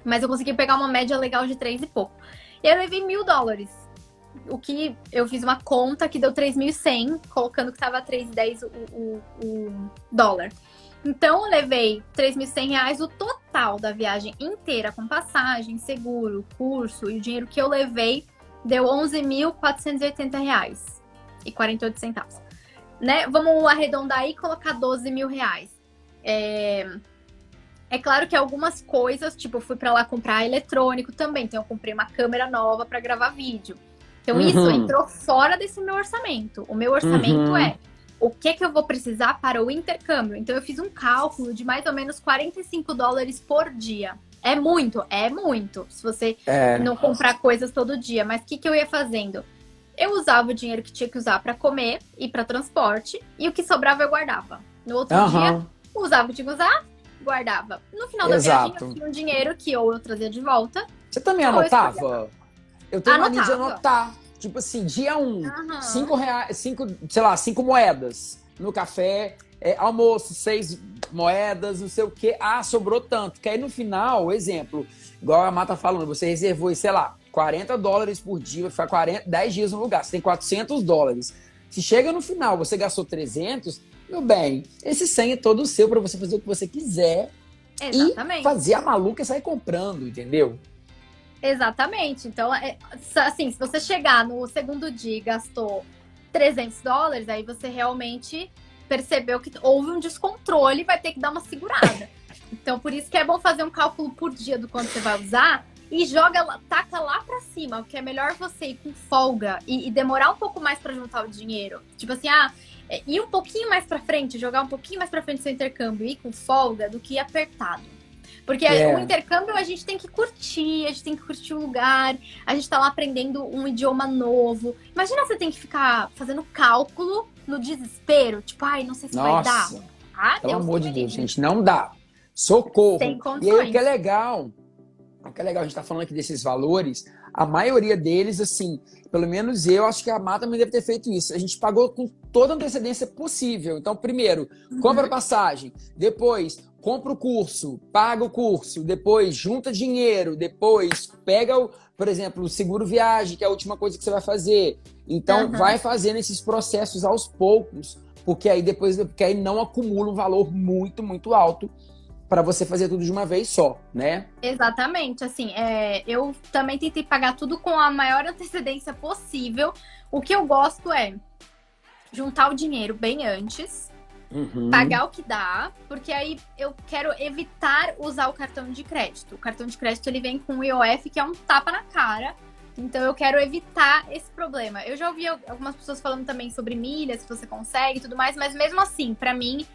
Mas eu consegui pegar uma média legal de 3 e pouco. E eu levei $1.000. O que eu fiz uma conta que deu 3.100, colocando que tava 3,10 o dólar. Então, eu levei R$3.100, o total da viagem inteira, com passagem, seguro, curso, e o dinheiro que eu levei deu R$11.480,48. Né? Vamos arredondar aí e colocar R$12.000. É claro que algumas coisas, tipo, eu fui pra lá comprar eletrônico também, então eu comprei uma câmera nova pra gravar vídeo. Então, isso entrou fora desse meu orçamento. O meu orçamento é o que eu vou precisar para o intercâmbio. Então, eu fiz um cálculo de mais ou menos $45 por dia. É muito, se você não comprar coisas todo dia. Mas o que eu ia fazendo? eu usava o dinheiro que tinha que usar para comer e para transporte, e o que sobrava eu guardava. No outro dia, usava o que tinha que usar, guardava. No final da viagem, eu tinha um dinheiro que ou eu trazia de volta. Você também anotava? Eu tenho mania de anotar. Tipo assim, dia 1, R$ 5, sei lá, 5 moedas no café, almoço, 6 moedas, não sei o quê. Ah, sobrou tanto. Que aí no final, exemplo, igual a Má tá falando, você reservou, sei lá, $40 por dia, vai ficar 10 dias no lugar, você tem $400. Se chega no final, você gastou 300, meu bem, esse 100 é todo seu para você fazer o que você quiser. Exatamente. E fazer a maluca e sair comprando, entendeu? Exatamente. Então, assim, se você chegar no segundo dia e gastou $300, aí você realmente percebeu que houve um descontrole e vai ter que dar uma segurada. Então, por isso que é bom fazer um cálculo por dia do quanto você vai usar e taca lá pra cima, o que é melhor você ir com folga e demorar um pouco mais pra juntar o dinheiro. Tipo assim, ir um pouquinho mais pra frente, jogar um pouquinho mais pra frente seu intercâmbio e ir com folga do que ir apertado. Porque o intercâmbio a gente tem que curtir, a gente tem que curtir o lugar, a gente tá lá aprendendo um idioma novo. Imagina você tem que ficar fazendo cálculo no desespero, tipo, ai, não sei se vai dar. Pelo amor de Deus, gente, não dá. Socorro. Sem condições. E aí, o que é legal, a gente tá falando aqui desses valores, a maioria deles, assim, pelo menos eu acho que a Má também deve ter feito isso. A gente pagou com toda a antecedência possível. Então, primeiro, compra a passagem, depois compra o curso, paga o curso, depois junta dinheiro, depois pega, por exemplo, o seguro viagem, que é a última coisa que você vai fazer. Então, vai fazendo esses processos aos poucos, porque aí não acumula um valor muito, muito alto para você fazer tudo de uma vez só, né? Exatamente, assim, eu também tentei pagar tudo com a maior antecedência possível. O que eu gosto é juntar o dinheiro bem antes, pagar o que dá, porque aí eu quero evitar usar o cartão de crédito. O cartão de crédito, ele vem com o IOF, que é um tapa na cara, então eu quero evitar esse problema. Eu já ouvi algumas pessoas falando também sobre milhas, se você consegue e tudo mais, mas mesmo assim, pra mim,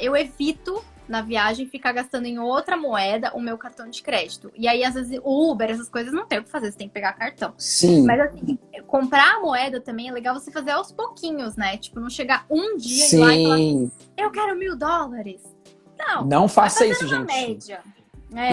eu evito na viagem ficar gastando em outra moeda o meu cartão de crédito. E aí, às vezes, o Uber, essas coisas não tem o que fazer, você tem que pegar cartão. Sim. Mas assim, comprar a moeda também é legal você fazer aos pouquinhos, né? Tipo, não chegar um dia Sim. e lá e falar, eu quero $1.000. Não faça isso, gente. Média.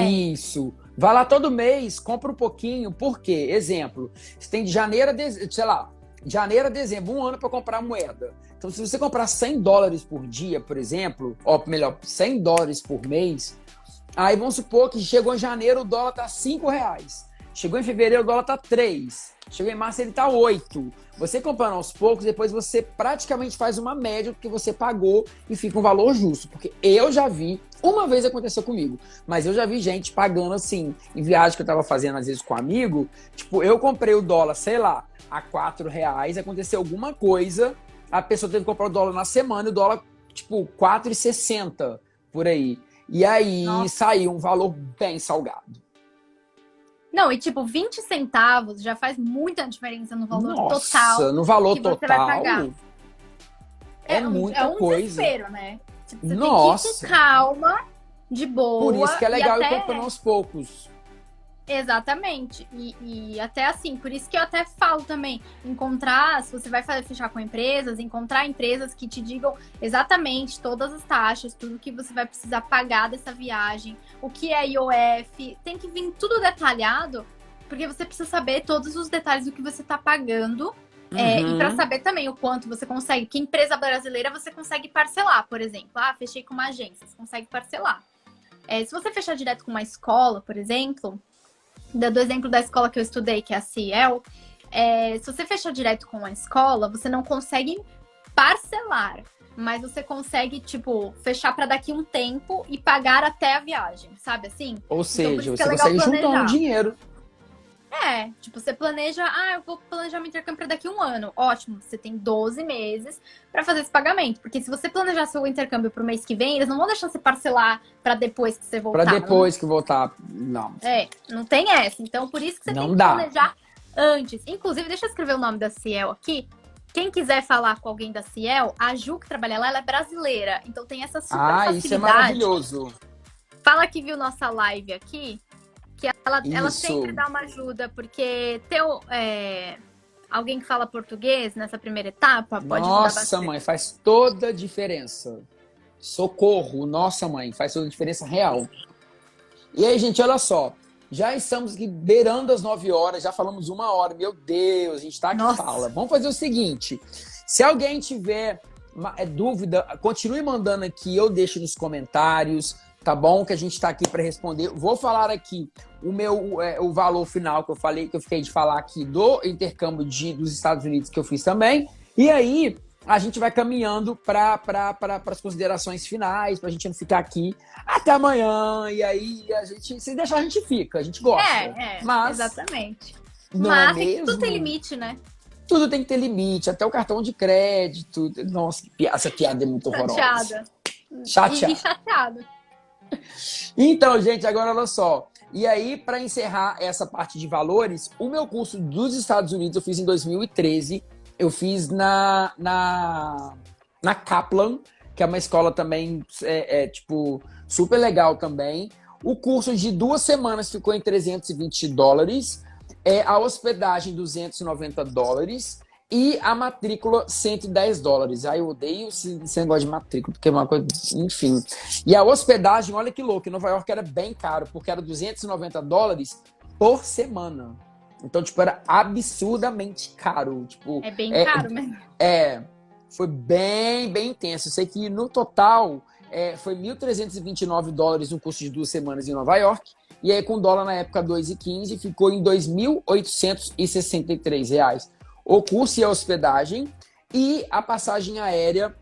Isso. Vai lá todo mês, compra um pouquinho. Por quê? Exemplo, você tem de janeiro a sei lá, janeiro a dezembro, 1 ano para comprar moeda. Então, se você comprar $100 por dia, por exemplo, ou melhor, $100 por mês, aí vamos supor que chegou em janeiro, o dólar tá R$5. Chegou em fevereiro, o dólar tá 3. Chegou em março, ele tá 8. Você comprando aos poucos, depois você praticamente faz uma média do que você pagou e fica um valor justo. Porque eu já vi, uma vez aconteceu comigo, mas eu já vi gente pagando assim, em viagem que eu tava fazendo às vezes com um amigo, tipo, eu comprei o dólar, sei lá, a R$4, aconteceu alguma coisa, a pessoa teve que comprar o dólar na semana e o dólar, tipo, R$4,60 por aí. E aí saiu um valor bem salgado. Não, e tipo, 20 centavos já faz muita diferença no valor total. Nossa, no valor que total. Você vai pagar. É muita coisa. Desespero, né? Tipo, você Nossa. tem que ir com calma, de boa. Por isso que é legal ir ir comprando aos poucos. Exatamente. E até assim, por isso que eu até falo também, se você vai fechar com empresas, encontrar empresas que te digam exatamente todas as taxas, tudo que você vai precisar pagar dessa viagem, o que é IOF, tem que vir tudo detalhado, porque você precisa saber todos os detalhes do que você está pagando. E para saber também o quanto você consegue, que empresa brasileira você consegue parcelar, por exemplo. Fechei com uma agência, você consegue parcelar. Se você fechar direto com uma escola, por exemplo, do exemplo da escola que eu estudei, que é a Ciel, se você fechar direto com uma escola, você não consegue parcelar, mas você consegue, tipo, fechar para daqui um tempo e pagar até a viagem, sabe assim? Ou seja, então, você consegue juntar um dinheiro. Tipo, você planeja, eu vou planejar meu intercâmbio para daqui um ano. Ótimo, você tem 12 meses para fazer esse pagamento. Porque se você planejar seu intercâmbio pro mês que vem, eles não vão deixar você parcelar para depois que você voltar. Para depois que voltar, não. Não tem essa. Então, por isso que você tem que planejar antes. Inclusive, deixa eu escrever o nome da Ciel aqui. Quem quiser falar com alguém da Ciel, a Ju que trabalha lá, ela é brasileira. Então tem essa super facilidade. Isso é maravilhoso. Fala que viu nossa live aqui. Que ela sempre dá uma ajuda, porque alguém que fala português nessa primeira etapa? Pode ajudar Nossa, bastante. mãe, faz toda a diferença. Socorro, nossa, mãe, faz toda a diferença real. E aí, gente, olha só. Já estamos aqui beirando as 9 horas, já falamos 1 hora. Meu Deus, a gente tá aqui Nossa. fala. Vamos fazer o seguinte. Se alguém tiver dúvida, continue mandando aqui, eu deixo nos comentários, tá bom? Que a gente tá aqui para responder. Vou falar aqui o valor final que eu falei, que eu fiquei de falar aqui do intercâmbio dos Estados Unidos que eu fiz também. E aí, a gente vai caminhando para as considerações finais, para a gente não ficar aqui até amanhã. E aí, a gente, se deixar, a gente fica, a gente gosta. Mas, exatamente. não Mas é mesmo? tudo tem limite, né? Tudo tem que ter limite, até o cartão de crédito. Nossa, essa piada é muito horrorosa. Chateada. E chateada. Então, gente, agora olha só. E aí, para encerrar essa parte de valores, o meu curso dos Estados Unidos eu fiz em 2013. Eu fiz na Kaplan, que é uma escola também, tipo, super legal também. O curso de 2 semanas ficou em $320. A hospedagem, $290. E a matrícula, $110. Ai, eu odeio esse negócio de matrícula, porque é uma coisa... Enfim. E a hospedagem, olha que louco, em Nova York era bem caro, porque era $290 por semana. Então, tipo, era absurdamente caro. Tipo, é bem caro mesmo. Foi bem, bem intenso. Eu sei que no total foi $1.329 no curso de 2 semanas em Nova York. E aí, com dólar na época 2,15, ficou em R$2.863. O curso e a hospedagem. E a passagem aérea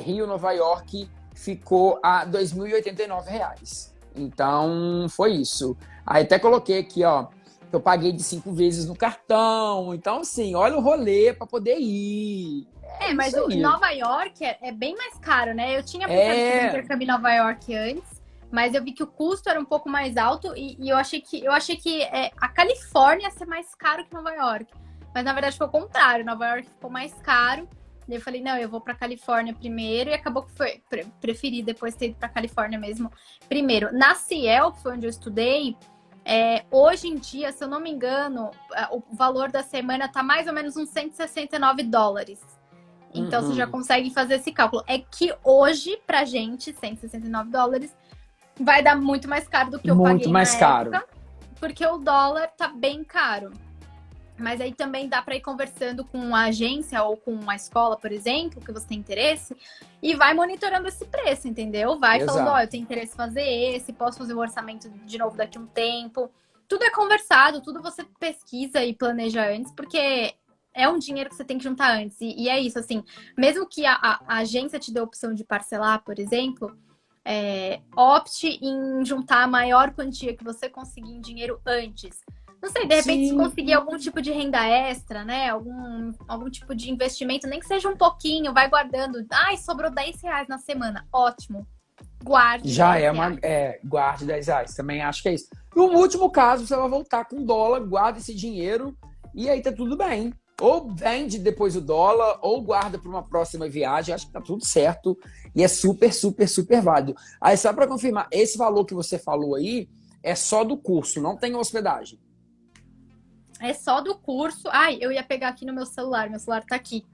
Rio-Nova York ficou a R$2.089. Então, foi isso. Aí até coloquei aqui, ó. Eu paguei de 5 vezes no cartão. Então, assim, olha o rolê para poder ir. Mas o Nova York é bem mais caro, né? Eu tinha pensado em intercâmbio em Nova York antes, mas eu vi que o custo era um pouco mais alto e eu achei que a Califórnia ia ser mais caro que Nova York. Mas, na verdade, foi o contrário. Nova York ficou mais caro. E eu falei, não, eu vou pra Califórnia primeiro. E acabou que foi preferi depois ter ido pra Califórnia mesmo primeiro. Na Ciel, que foi onde eu estudei, hoje em dia, se eu não me engano, o valor da semana tá mais ou menos uns $169. Então, você já consegue fazer esse cálculo. É que hoje, pra gente, $169 vai dar muito mais caro do que eu paguei muito mais caro. época, porque o dólar tá bem caro. Mas aí também dá para ir conversando com a agência ou com uma escola, por exemplo, que você tem interesse, e vai monitorando esse preço, entendeu? Vai falando, ó, eu tenho interesse em fazer esse, posso fazer o orçamento de novo daqui a um tempo. Tudo é conversado, tudo você pesquisa e planeja antes, porque é um dinheiro que você tem que juntar antes. E é isso, assim, mesmo que a agência te dê a opção de parcelar, por exemplo, opte em juntar a maior quantia que você conseguir em dinheiro antes. Não sei, de repente, se conseguir algum tipo de renda extra, né? Algum tipo de investimento, nem que seja um pouquinho, vai guardando. Ai, sobrou R$10 na semana. Ótimo. Guarde. Já guarde R$10. Também acho que é isso. No último caso, você vai voltar com dólar, guarda esse dinheiro e aí tá tudo bem. Ou vende depois o dólar, ou guarda para uma próxima viagem. Acho que tá tudo certo. E é super, super, super válido. Aí, só para confirmar, esse valor que você falou aí é só do curso, não tem hospedagem. É só do curso. Ai, eu ia pegar aqui no meu celular tá aqui.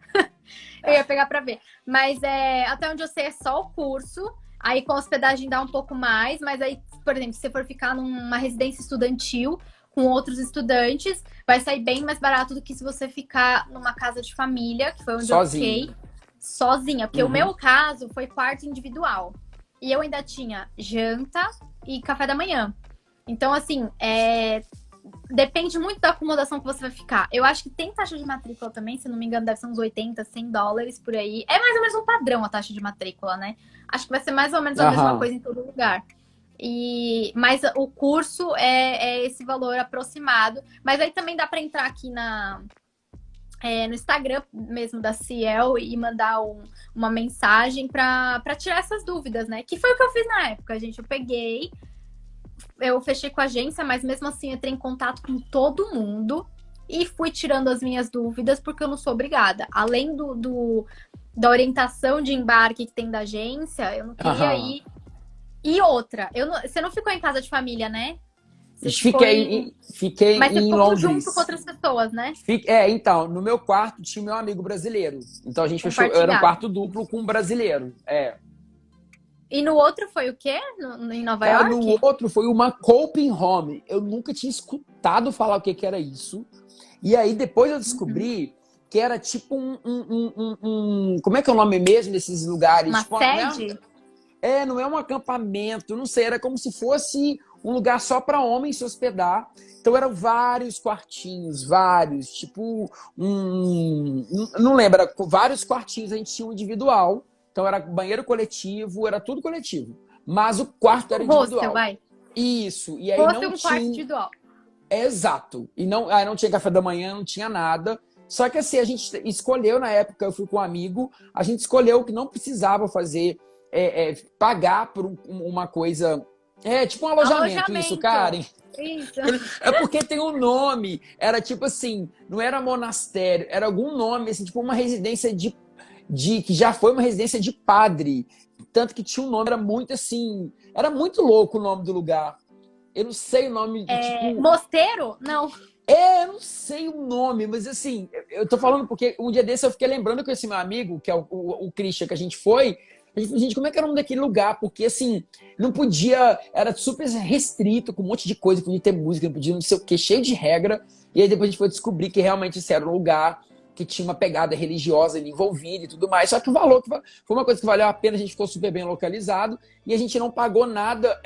Eu ia pegar para ver. Mas até onde eu sei é só o curso. Aí com a hospedagem dá um pouco mais. Mas aí, por exemplo, se você for ficar numa residência estudantil com outros estudantes, vai sair bem mais barato do que se você ficar numa casa de família, que foi onde eu fiquei sozinha. Porque o meu caso foi quarto individual. E eu ainda tinha janta e café da manhã. Então, assim, depende muito da acomodação que você vai ficar. Eu acho que tem taxa de matrícula também, se não me engano, deve ser uns $80, $100 por aí. É mais ou menos um padrão a taxa de matrícula, né? Acho que vai ser mais ou menos a mesma coisa em todo lugar. Mas o curso é esse valor aproximado. Mas aí também dá para entrar aqui no Instagram mesmo da Ciel e mandar uma mensagem para tirar essas dúvidas, né? Que foi o que eu fiz na época, gente. Eu fechei com a agência, mas mesmo assim entrei em contato com todo mundo e fui tirando as minhas dúvidas, porque eu não sou obrigada. Além da orientação de embarque que tem da agência, eu não queria ir. E outra, você não ficou em casa de família, né? Você ficou Fiquei Mas você em ficou Londres. junto com outras pessoas, né? Então, no meu quarto tinha o meu amigo brasileiro. Então a gente fechou, era um Compartilhado. quarto duplo com um brasileiro. E no outro foi o quê? Em Nova Cara, York? no outro foi uma coping home. Eu nunca tinha escutado falar o que era isso. E aí depois eu descobri que era tipo como é que é o nome mesmo desses lugares? Uma Tipo, sede? não é um acampamento, não sei, era como se fosse um lugar só para homens se hospedar. Então eram vários quartinhos, vários, tipo não lembro, era vários quartinhos, a gente tinha um individual. Então era banheiro coletivo, era tudo coletivo. Mas o quarto era individual. Hostel, vai. Isso, e aí Hostel não um tinha... quarto individual. Exato. E aí não tinha café da manhã, não tinha nada. Só que assim, a gente escolheu na época, eu fui com um amigo, a gente escolheu que não precisava fazer, pagar por uma coisa... tipo um alojamento. Isso, Karen. Isso. É porque tem um nome. Era tipo assim, não era monastério, era algum nome, assim, tipo uma residência que já foi uma residência de padre. Tanto que tinha um nome, era muito assim... Era muito louco o nome do lugar. Eu não sei o nome. Tipo... Mosteiro? Não. Eu não sei o nome, mas assim, eu tô falando porque um dia desse eu fiquei lembrando com esse meu amigo, que é o Christian, que a gente foi. A gente falou, gente, como é que era o nome daquele lugar? Porque assim, não podia, era super restrito, com um monte de coisa, podia ter música, não podia não sei o que, cheio de regra. E aí depois a gente foi descobrir que realmente esse era um lugar que tinha uma pegada religiosa envolvida e tudo mais. Só que o valor foi uma coisa que valeu a pena, a gente ficou super bem localizado e a gente não pagou nada,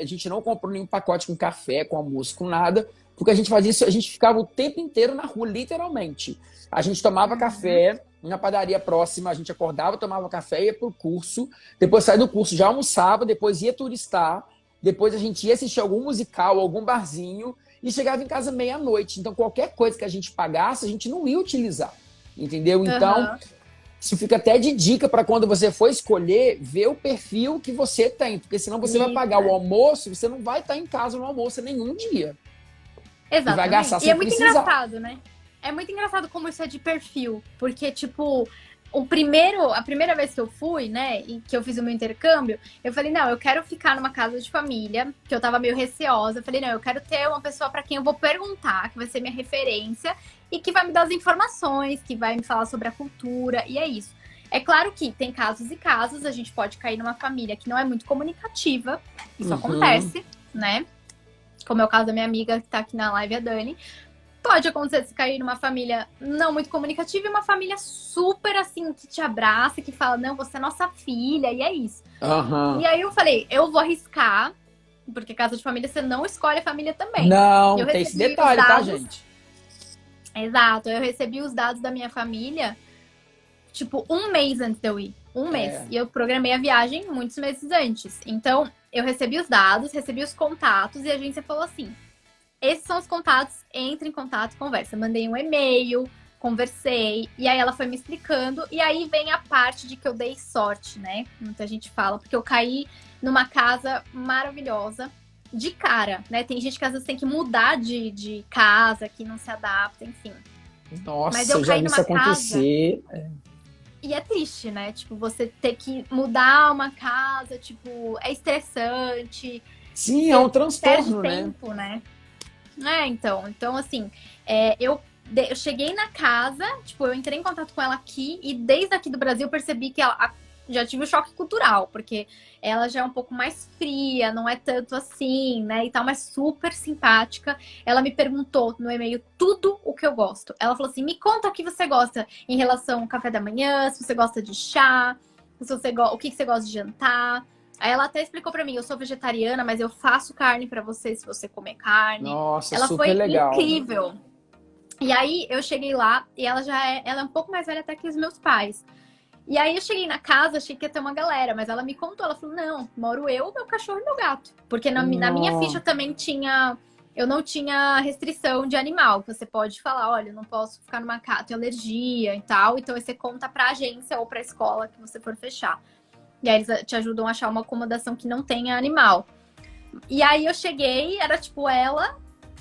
a gente não comprou nenhum pacote com café, com almoço, com nada, porque a gente fazia isso, a gente ficava o tempo inteiro na rua, literalmente. A gente tomava café na padaria próxima, a gente acordava, tomava café, ia pro curso, depois saía do curso, já almoçava, depois ia turistar, depois a gente ia assistir algum musical, algum barzinho, e chegava em casa meia-noite. Então, qualquer coisa que a gente pagasse, a gente não ia utilizar. Entendeu? Então, isso fica até de dica para quando você for escolher, ver o perfil que você tem. Porque senão você vai pagar o almoço, você não vai estar em casa no almoço nenhum dia. Exatamente. E vai gastar sem E é muito precisar. engraçado, né? É muito engraçado como isso é de perfil. Porque, tipo... A primeira vez que eu fui, né, e que eu fiz o meu intercâmbio, eu falei, não, eu quero ficar numa casa de família, que eu tava meio receosa. Eu falei, não, eu quero ter uma pessoa pra quem eu vou perguntar, que vai ser minha referência e que vai me dar as informações, que vai me falar sobre a cultura, e é isso. É claro que tem casos e casos, a gente pode cair numa família que não é muito comunicativa, isso acontece, né? Como é o caso da minha amiga que tá aqui na live, a Dani. Pode acontecer se cair numa família não muito comunicativa e uma família super assim, que te abraça, que fala, não, você é nossa filha, e é isso. E aí eu falei, eu vou arriscar, porque casa de família você não escolhe a família também. Não, tem esse detalhe, tá, gente? Exato, eu recebi os dados da minha família, tipo, um mês antes de eu ir. Um mês. E eu programei a viagem muitos meses antes. Então, eu recebi os dados, recebi os contatos e a agência falou assim, esses são os contatos, entre em contato, conversa. Mandei um e-mail, conversei, e aí ela foi me explicando, e aí vem a parte de que eu dei sorte, né? Muita gente fala, porque eu caí numa casa maravilhosa, de cara, né? Tem gente que às vezes tem que mudar de casa, que não se adapta, enfim. Nossa, mas eu já caí vi isso numa acontecer. E é triste, né? Tipo, você ter que mudar uma casa, tipo, é estressante. Sim, é um transtorno, perde tempo, né? Então assim, eu cheguei na casa, tipo, eu entrei em contato com ela aqui e desde aqui do Brasil eu percebi que já tive um choque cultural, porque ela já é um pouco mais fria, não é tanto assim, né, e tal, mas super simpática. Ela me perguntou no e-mail tudo o que eu gosto. Ela falou assim, me conta o que você gosta em relação ao café da manhã, se você gosta de chá, o que você gosta de jantar. Aí ela até explicou pra mim, eu sou vegetariana, mas eu faço carne pra você se você comer carne. Nossa, ela super foi legal. Incrível. E aí eu cheguei lá e ela é um pouco mais velha até que os meus pais. E aí eu cheguei na casa, achei que ia ter uma galera, mas ela me contou, ela falou, não, moro eu, meu cachorro e meu gato. Porque na minha ficha também eu não tinha restrição de animal, que você pode falar, olha, eu não posso ficar numa casa, tenho alergia e tal, então você conta pra agência ou pra escola que você for fechar. E aí eles te ajudam a achar uma acomodação que não tenha animal. E aí eu cheguei, era tipo ela,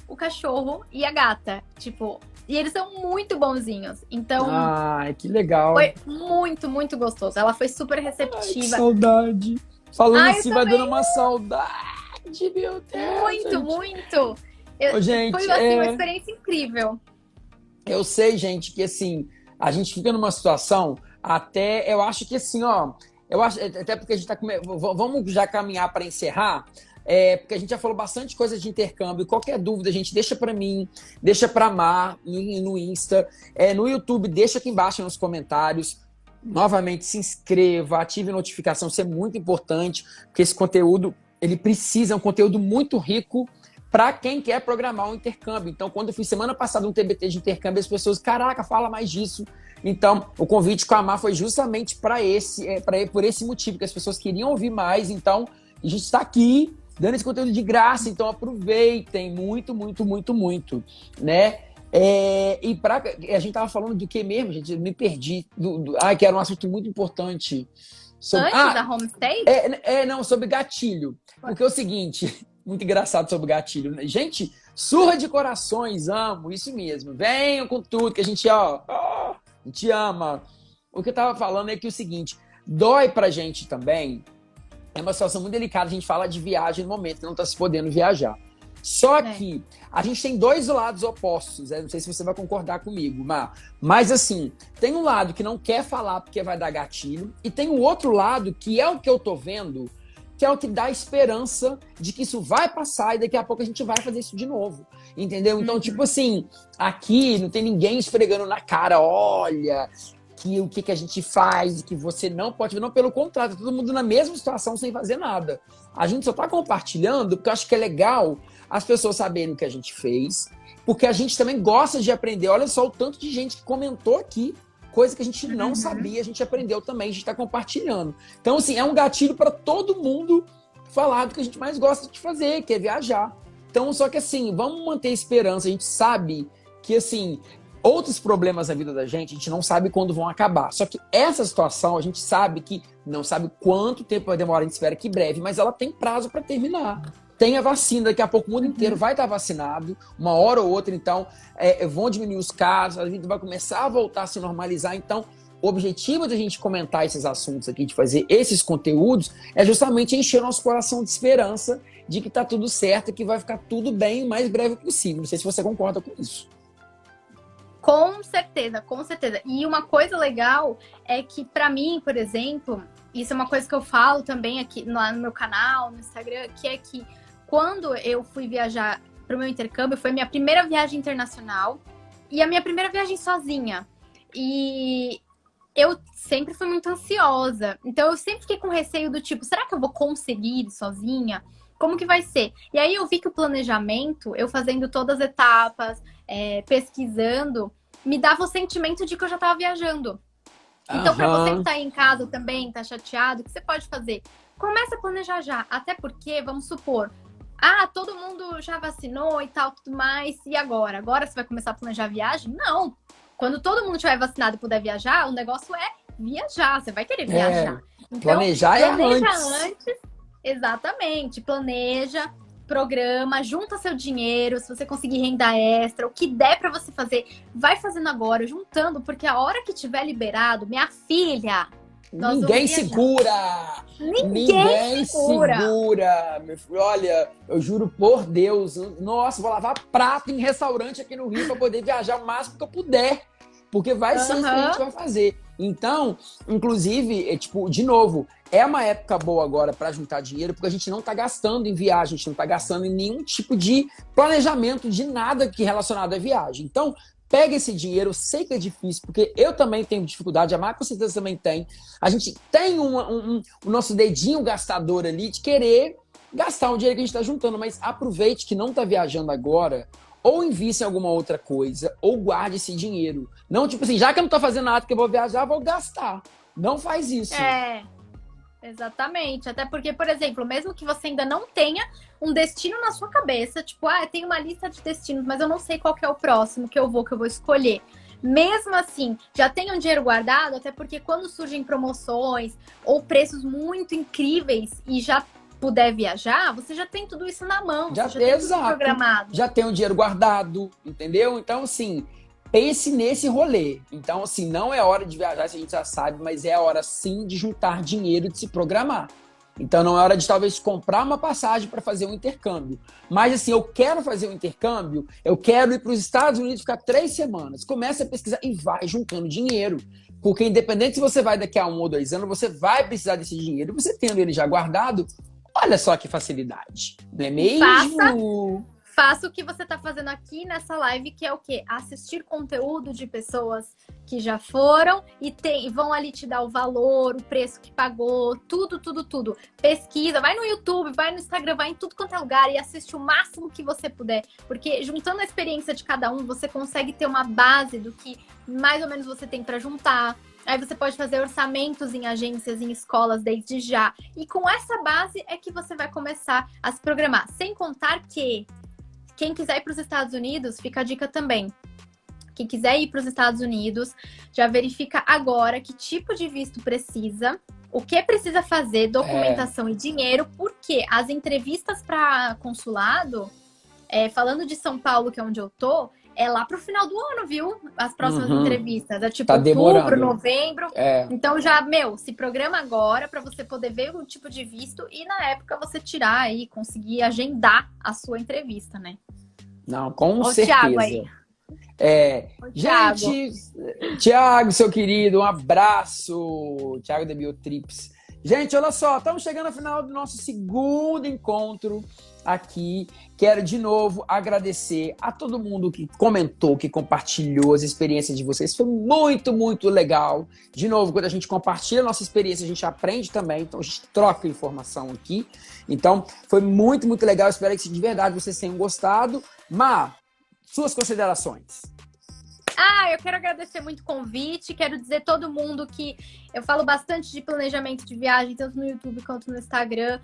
o cachorro e a gata. Tipo, e eles são muito bonzinhos. Então. Ai, que legal. Foi muito, muito gostoso. Ela foi super receptiva. Ai, que saudade. Falando assim, vai também. dando uma saudade. de meu Deus. Muito, gente. muito. Ô, gente, Foi assim, uma experiência incrível. Eu sei, gente, que assim, a gente fica numa situação até, eu acho que assim, ó, eu acho, até porque a gente tá vamos já caminhar para encerrar, porque a gente já falou bastante coisa de intercâmbio. Qualquer dúvida, gente, deixa para mim, deixa para Mar no Insta, no YouTube, deixa aqui embaixo nos comentários. Novamente, se inscreva, ative a notificação, isso é muito importante, porque esse conteúdo, ele precisa, é um conteúdo muito rico para quem quer programar um intercâmbio. Então, quando eu fiz semana passada um TBT de intercâmbio, as pessoas, caraca, fala mais disso. Então, o convite com a Mar foi justamente por esse motivo, que as pessoas queriam ouvir mais. Então, a gente está aqui dando esse conteúdo de graça, então aproveitem muito, muito, muito, muito, né? A gente tava falando do que mesmo, gente? Eu me perdi. Que era um assunto muito importante. Antes da homestay? Não, sobre gatilho. Porque é o seguinte, muito engraçado sobre gatilho. Gente, surra de corações, amo, isso mesmo. Venham com tudo, que a gente, a gente ama. O que eu tava falando é que o seguinte, dói pra gente também. É uma situação muito delicada, a gente fala de viagem no momento que não tá se podendo viajar. Só que a gente tem dois lados opostos, não sei se você vai concordar comigo, mas assim, tem um lado que não quer falar porque vai dar gatilho, e tem o outro lado que é o que eu tô vendo, que é o que dá esperança de que isso vai passar e daqui a pouco a gente vai fazer isso de novo, entendeu? Então, tipo assim, aqui não tem ninguém esfregando na cara, olha, que o que a gente faz, que você não pode, não, pelo contrário, tá todo mundo na mesma situação sem fazer nada. A gente só tá compartilhando porque eu acho que é legal as pessoas saberem o que a gente fez, porque a gente também gosta de aprender. Olha só o tanto de gente que comentou aqui, coisa que a gente não sabia, a gente aprendeu também, a gente tá compartilhando. Então, assim, é um gatilho para todo mundo falar do que a gente mais gosta de fazer, que é viajar. Então, só que assim, vamos manter a esperança, a gente sabe que, assim, outros problemas na vida da gente, a gente não sabe quando vão acabar. Só que essa situação, a gente sabe que não sabe quanto tempo vai demorar, a gente espera que breve, mas ela tem prazo para terminar. Tem a vacina, daqui a pouco o mundo inteiro vai estar vacinado, uma hora ou outra, então vão diminuir os casos, a gente vai começar a voltar a se normalizar. Então, o objetivo de a gente comentar esses assuntos aqui, de fazer esses conteúdos, é justamente encher nosso coração de esperança de que está tudo certo, que vai ficar tudo bem o mais breve possível. Não sei se você concorda com isso. Com certeza, com certeza. E uma coisa legal é que, para mim, por exemplo, isso é uma coisa que eu falo também aqui lá no meu canal, no Instagram, que é que quando eu fui viajar para o meu intercâmbio, foi minha primeira viagem internacional e a minha primeira viagem sozinha. E eu sempre fui muito ansiosa. Então, eu sempre fiquei com receio do tipo, será que eu vou conseguir ir sozinha? Como que vai ser? E aí eu vi que o planejamento, eu fazendo todas as etapas, pesquisando, me dava o sentimento de que eu já estava viajando. Então, para você que tá aí em casa também, tá chateado, o que você pode fazer? Começa a planejar já. Até porque, vamos supor, todo mundo já vacinou e tal, tudo mais. E agora? Agora você vai começar a planejar a viagem? Não. Quando todo mundo estiver vacinado e puder viajar, o negócio é viajar. Você vai querer viajar. Então, planeja antes. Exatamente. Planeja, programa, junta seu dinheiro, se você conseguir renda extra, o que der pra você fazer, vai fazendo agora, juntando, porque a hora que tiver liberado, minha filha... Ninguém segura! Ninguém segura! Meu filho, olha, eu juro por Deus, nossa, vou lavar prato em restaurante aqui no Rio para poder viajar o máximo que eu puder, porque vai ser isso que a gente vai fazer. Então, inclusive, de novo, é uma época boa agora para juntar dinheiro, porque a gente não tá gastando em viagem, a gente não tá gastando em nenhum tipo de planejamento de nada que relacionado à viagem. Então, pega esse dinheiro, eu sei que é difícil, porque eu também tenho dificuldade, a Mar com certeza também tem. A gente tem o nosso dedinho gastador ali de querer gastar o dinheiro que a gente está juntando, mas aproveite que não está viajando agora, ou invista em alguma outra coisa, ou guarde esse dinheiro. Não, tipo assim, já que eu não estou fazendo nada que eu vou viajar, vou gastar. Não faz isso. Exatamente. Até porque, por exemplo, mesmo que você ainda não tenha um destino na sua cabeça, tipo, eu tenho uma lista de destinos, mas eu não sei qual que é o próximo que eu vou escolher. Mesmo assim, já tenha um dinheiro guardado, até porque quando surgem promoções ou preços muito incríveis e já puder viajar, você já tem tudo isso na mão, já tem tudo programado. Já tem o dinheiro guardado, entendeu? Então, assim, pense nesse rolê. Então, assim, não é hora de viajar, se a gente já sabe, mas é a hora, sim, de juntar dinheiro e de se programar. Então não é hora de talvez comprar uma passagem para fazer um intercâmbio. Mas assim, eu quero fazer um intercâmbio, eu quero ir para os Estados Unidos ficar 3 semanas. Começa a pesquisar e vai juntando dinheiro. Porque independente se você vai daqui a 1 ou 2 anos, você vai precisar desse dinheiro. E você tendo ele já guardado, olha só que facilidade. Não é mesmo? Faça o que você está fazendo aqui nessa live, que é o quê? Assistir conteúdo de pessoas que já foram e vão ali te dar o valor, o preço que pagou, tudo. Pesquisa, vai no YouTube, vai no Instagram, vai em tudo quanto é lugar e assiste o máximo que você puder. Porque juntando a experiência de cada um, você consegue ter uma base do que mais ou menos você tem para juntar. Aí você pode fazer orçamentos em agências, em escolas desde já. E com essa base é que você vai começar a se programar. Sem contar que quem quiser ir para os Estados Unidos, fica a dica também. Quem quiser ir para os Estados Unidos, já verifica agora que tipo de visto precisa, o que precisa fazer, documentação e dinheiro, porque as entrevistas para consulado, falando de São Paulo, que é onde eu tô, é lá pro final do ano, viu? As próximas entrevistas. É tipo tá outubro, novembro. É. Então já, se programa agora para você poder ver o tipo de visto e na época você tirar aí, conseguir agendar a sua entrevista, né? Não, com certeza. Thiago aí. Gente, Thiago, seu querido, um abraço. Thiago da Biotrips. Gente, olha só, estamos chegando ao final do nosso segundo encontro aqui. Quero de novo agradecer a todo mundo que comentou, que compartilhou as experiências de vocês. Foi muito, muito legal. De novo, quando a gente compartilha a nossa experiência, a gente aprende também. Então, a gente troca informação aqui. Então, foi muito, muito legal. Espero que de verdade vocês tenham gostado. Má, suas considerações. Eu quero agradecer muito o convite, quero dizer todo mundo que eu falo bastante de planejamento de viagem, tanto no YouTube quanto no Instagram.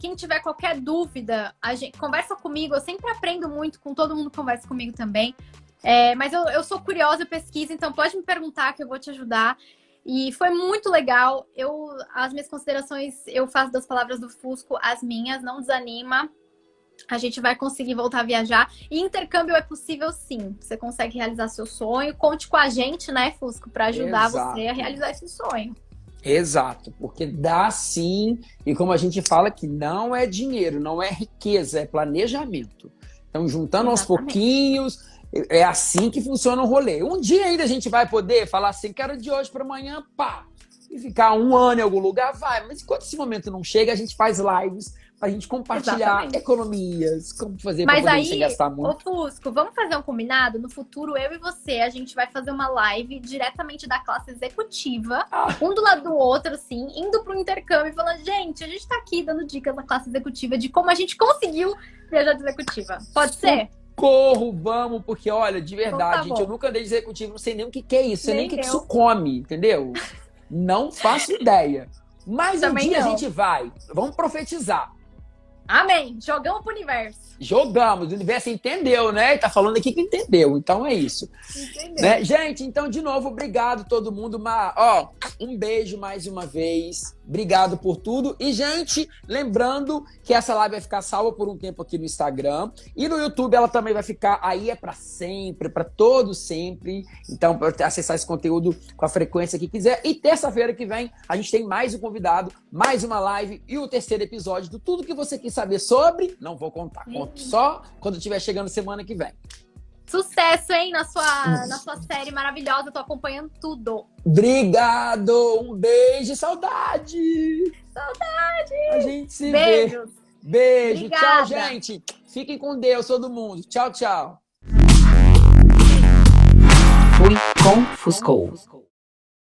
Quem tiver qualquer dúvida, conversa comigo, eu sempre aprendo muito com todo mundo que conversa comigo também. Mas eu sou curiosa, eu pesquiso, então pode me perguntar que eu vou te ajudar. E foi muito legal. As minhas considerações, eu faço das palavras do Fusco as minhas, não desanima. A gente vai conseguir voltar a viajar. E intercâmbio é possível, sim. Você consegue realizar seu sonho. Conte com a gente, né, Fusco, para ajudar você a realizar esse sonho. Exato, porque dá sim. E como a gente fala que não é dinheiro, não é riqueza, é planejamento. Então, juntando aos pouquinhos, é assim que funciona o rolê. Um dia ainda a gente vai poder falar assim, quero de hoje para amanhã, pá. E ficar 1 ano em algum lugar, vai. Mas enquanto esse momento não chega, a gente faz lives pra gente compartilhar economias, como fazer pra poder sem gastar muito. Ô Fusco, vamos fazer um combinado? No futuro, eu e você, a gente vai fazer uma live diretamente da classe executiva, um do lado do outro, assim, indo pro intercâmbio e falando, gente, a gente tá aqui dando dicas na classe executiva de como a gente conseguiu viajar de executiva. Pode ser? Corro, vamos, porque olha, de verdade, Então, gente, eu nunca andei de executivo, não sei nem o que é isso, sei nem o que isso come, entendeu? Não faço ideia. Mas também um dia não. a gente vai. Vamos profetizar. Amém. Jogamos pro universo. Jogamos. O universo entendeu, né? Tá falando aqui que entendeu. Então é isso. Entendeu. Né? Gente, então, de novo, obrigado todo mundo. Um beijo mais uma vez. Obrigado por tudo. E, gente, lembrando que essa live vai ficar salva por um tempo aqui no Instagram. E no YouTube ela também vai ficar aí pra sempre, pra todo sempre. Então, para acessar esse conteúdo com a frequência que quiser. E terça-feira que vem, a gente tem mais um convidado, mais uma live e o terceiro episódio do Tudo que você quis saber sobre. Não vou contar. Conto só quando estiver chegando semana que vem. Sucesso, hein? Na sua série maravilhosa. Eu tô acompanhando tudo. Obrigado! Um beijo, saudade! Saudade! A gente se Beijos. vê. Beijo. Obrigada. Tchau, gente. Fiquem com Deus, todo mundo. Tchau, tchau. Fui com Fusco.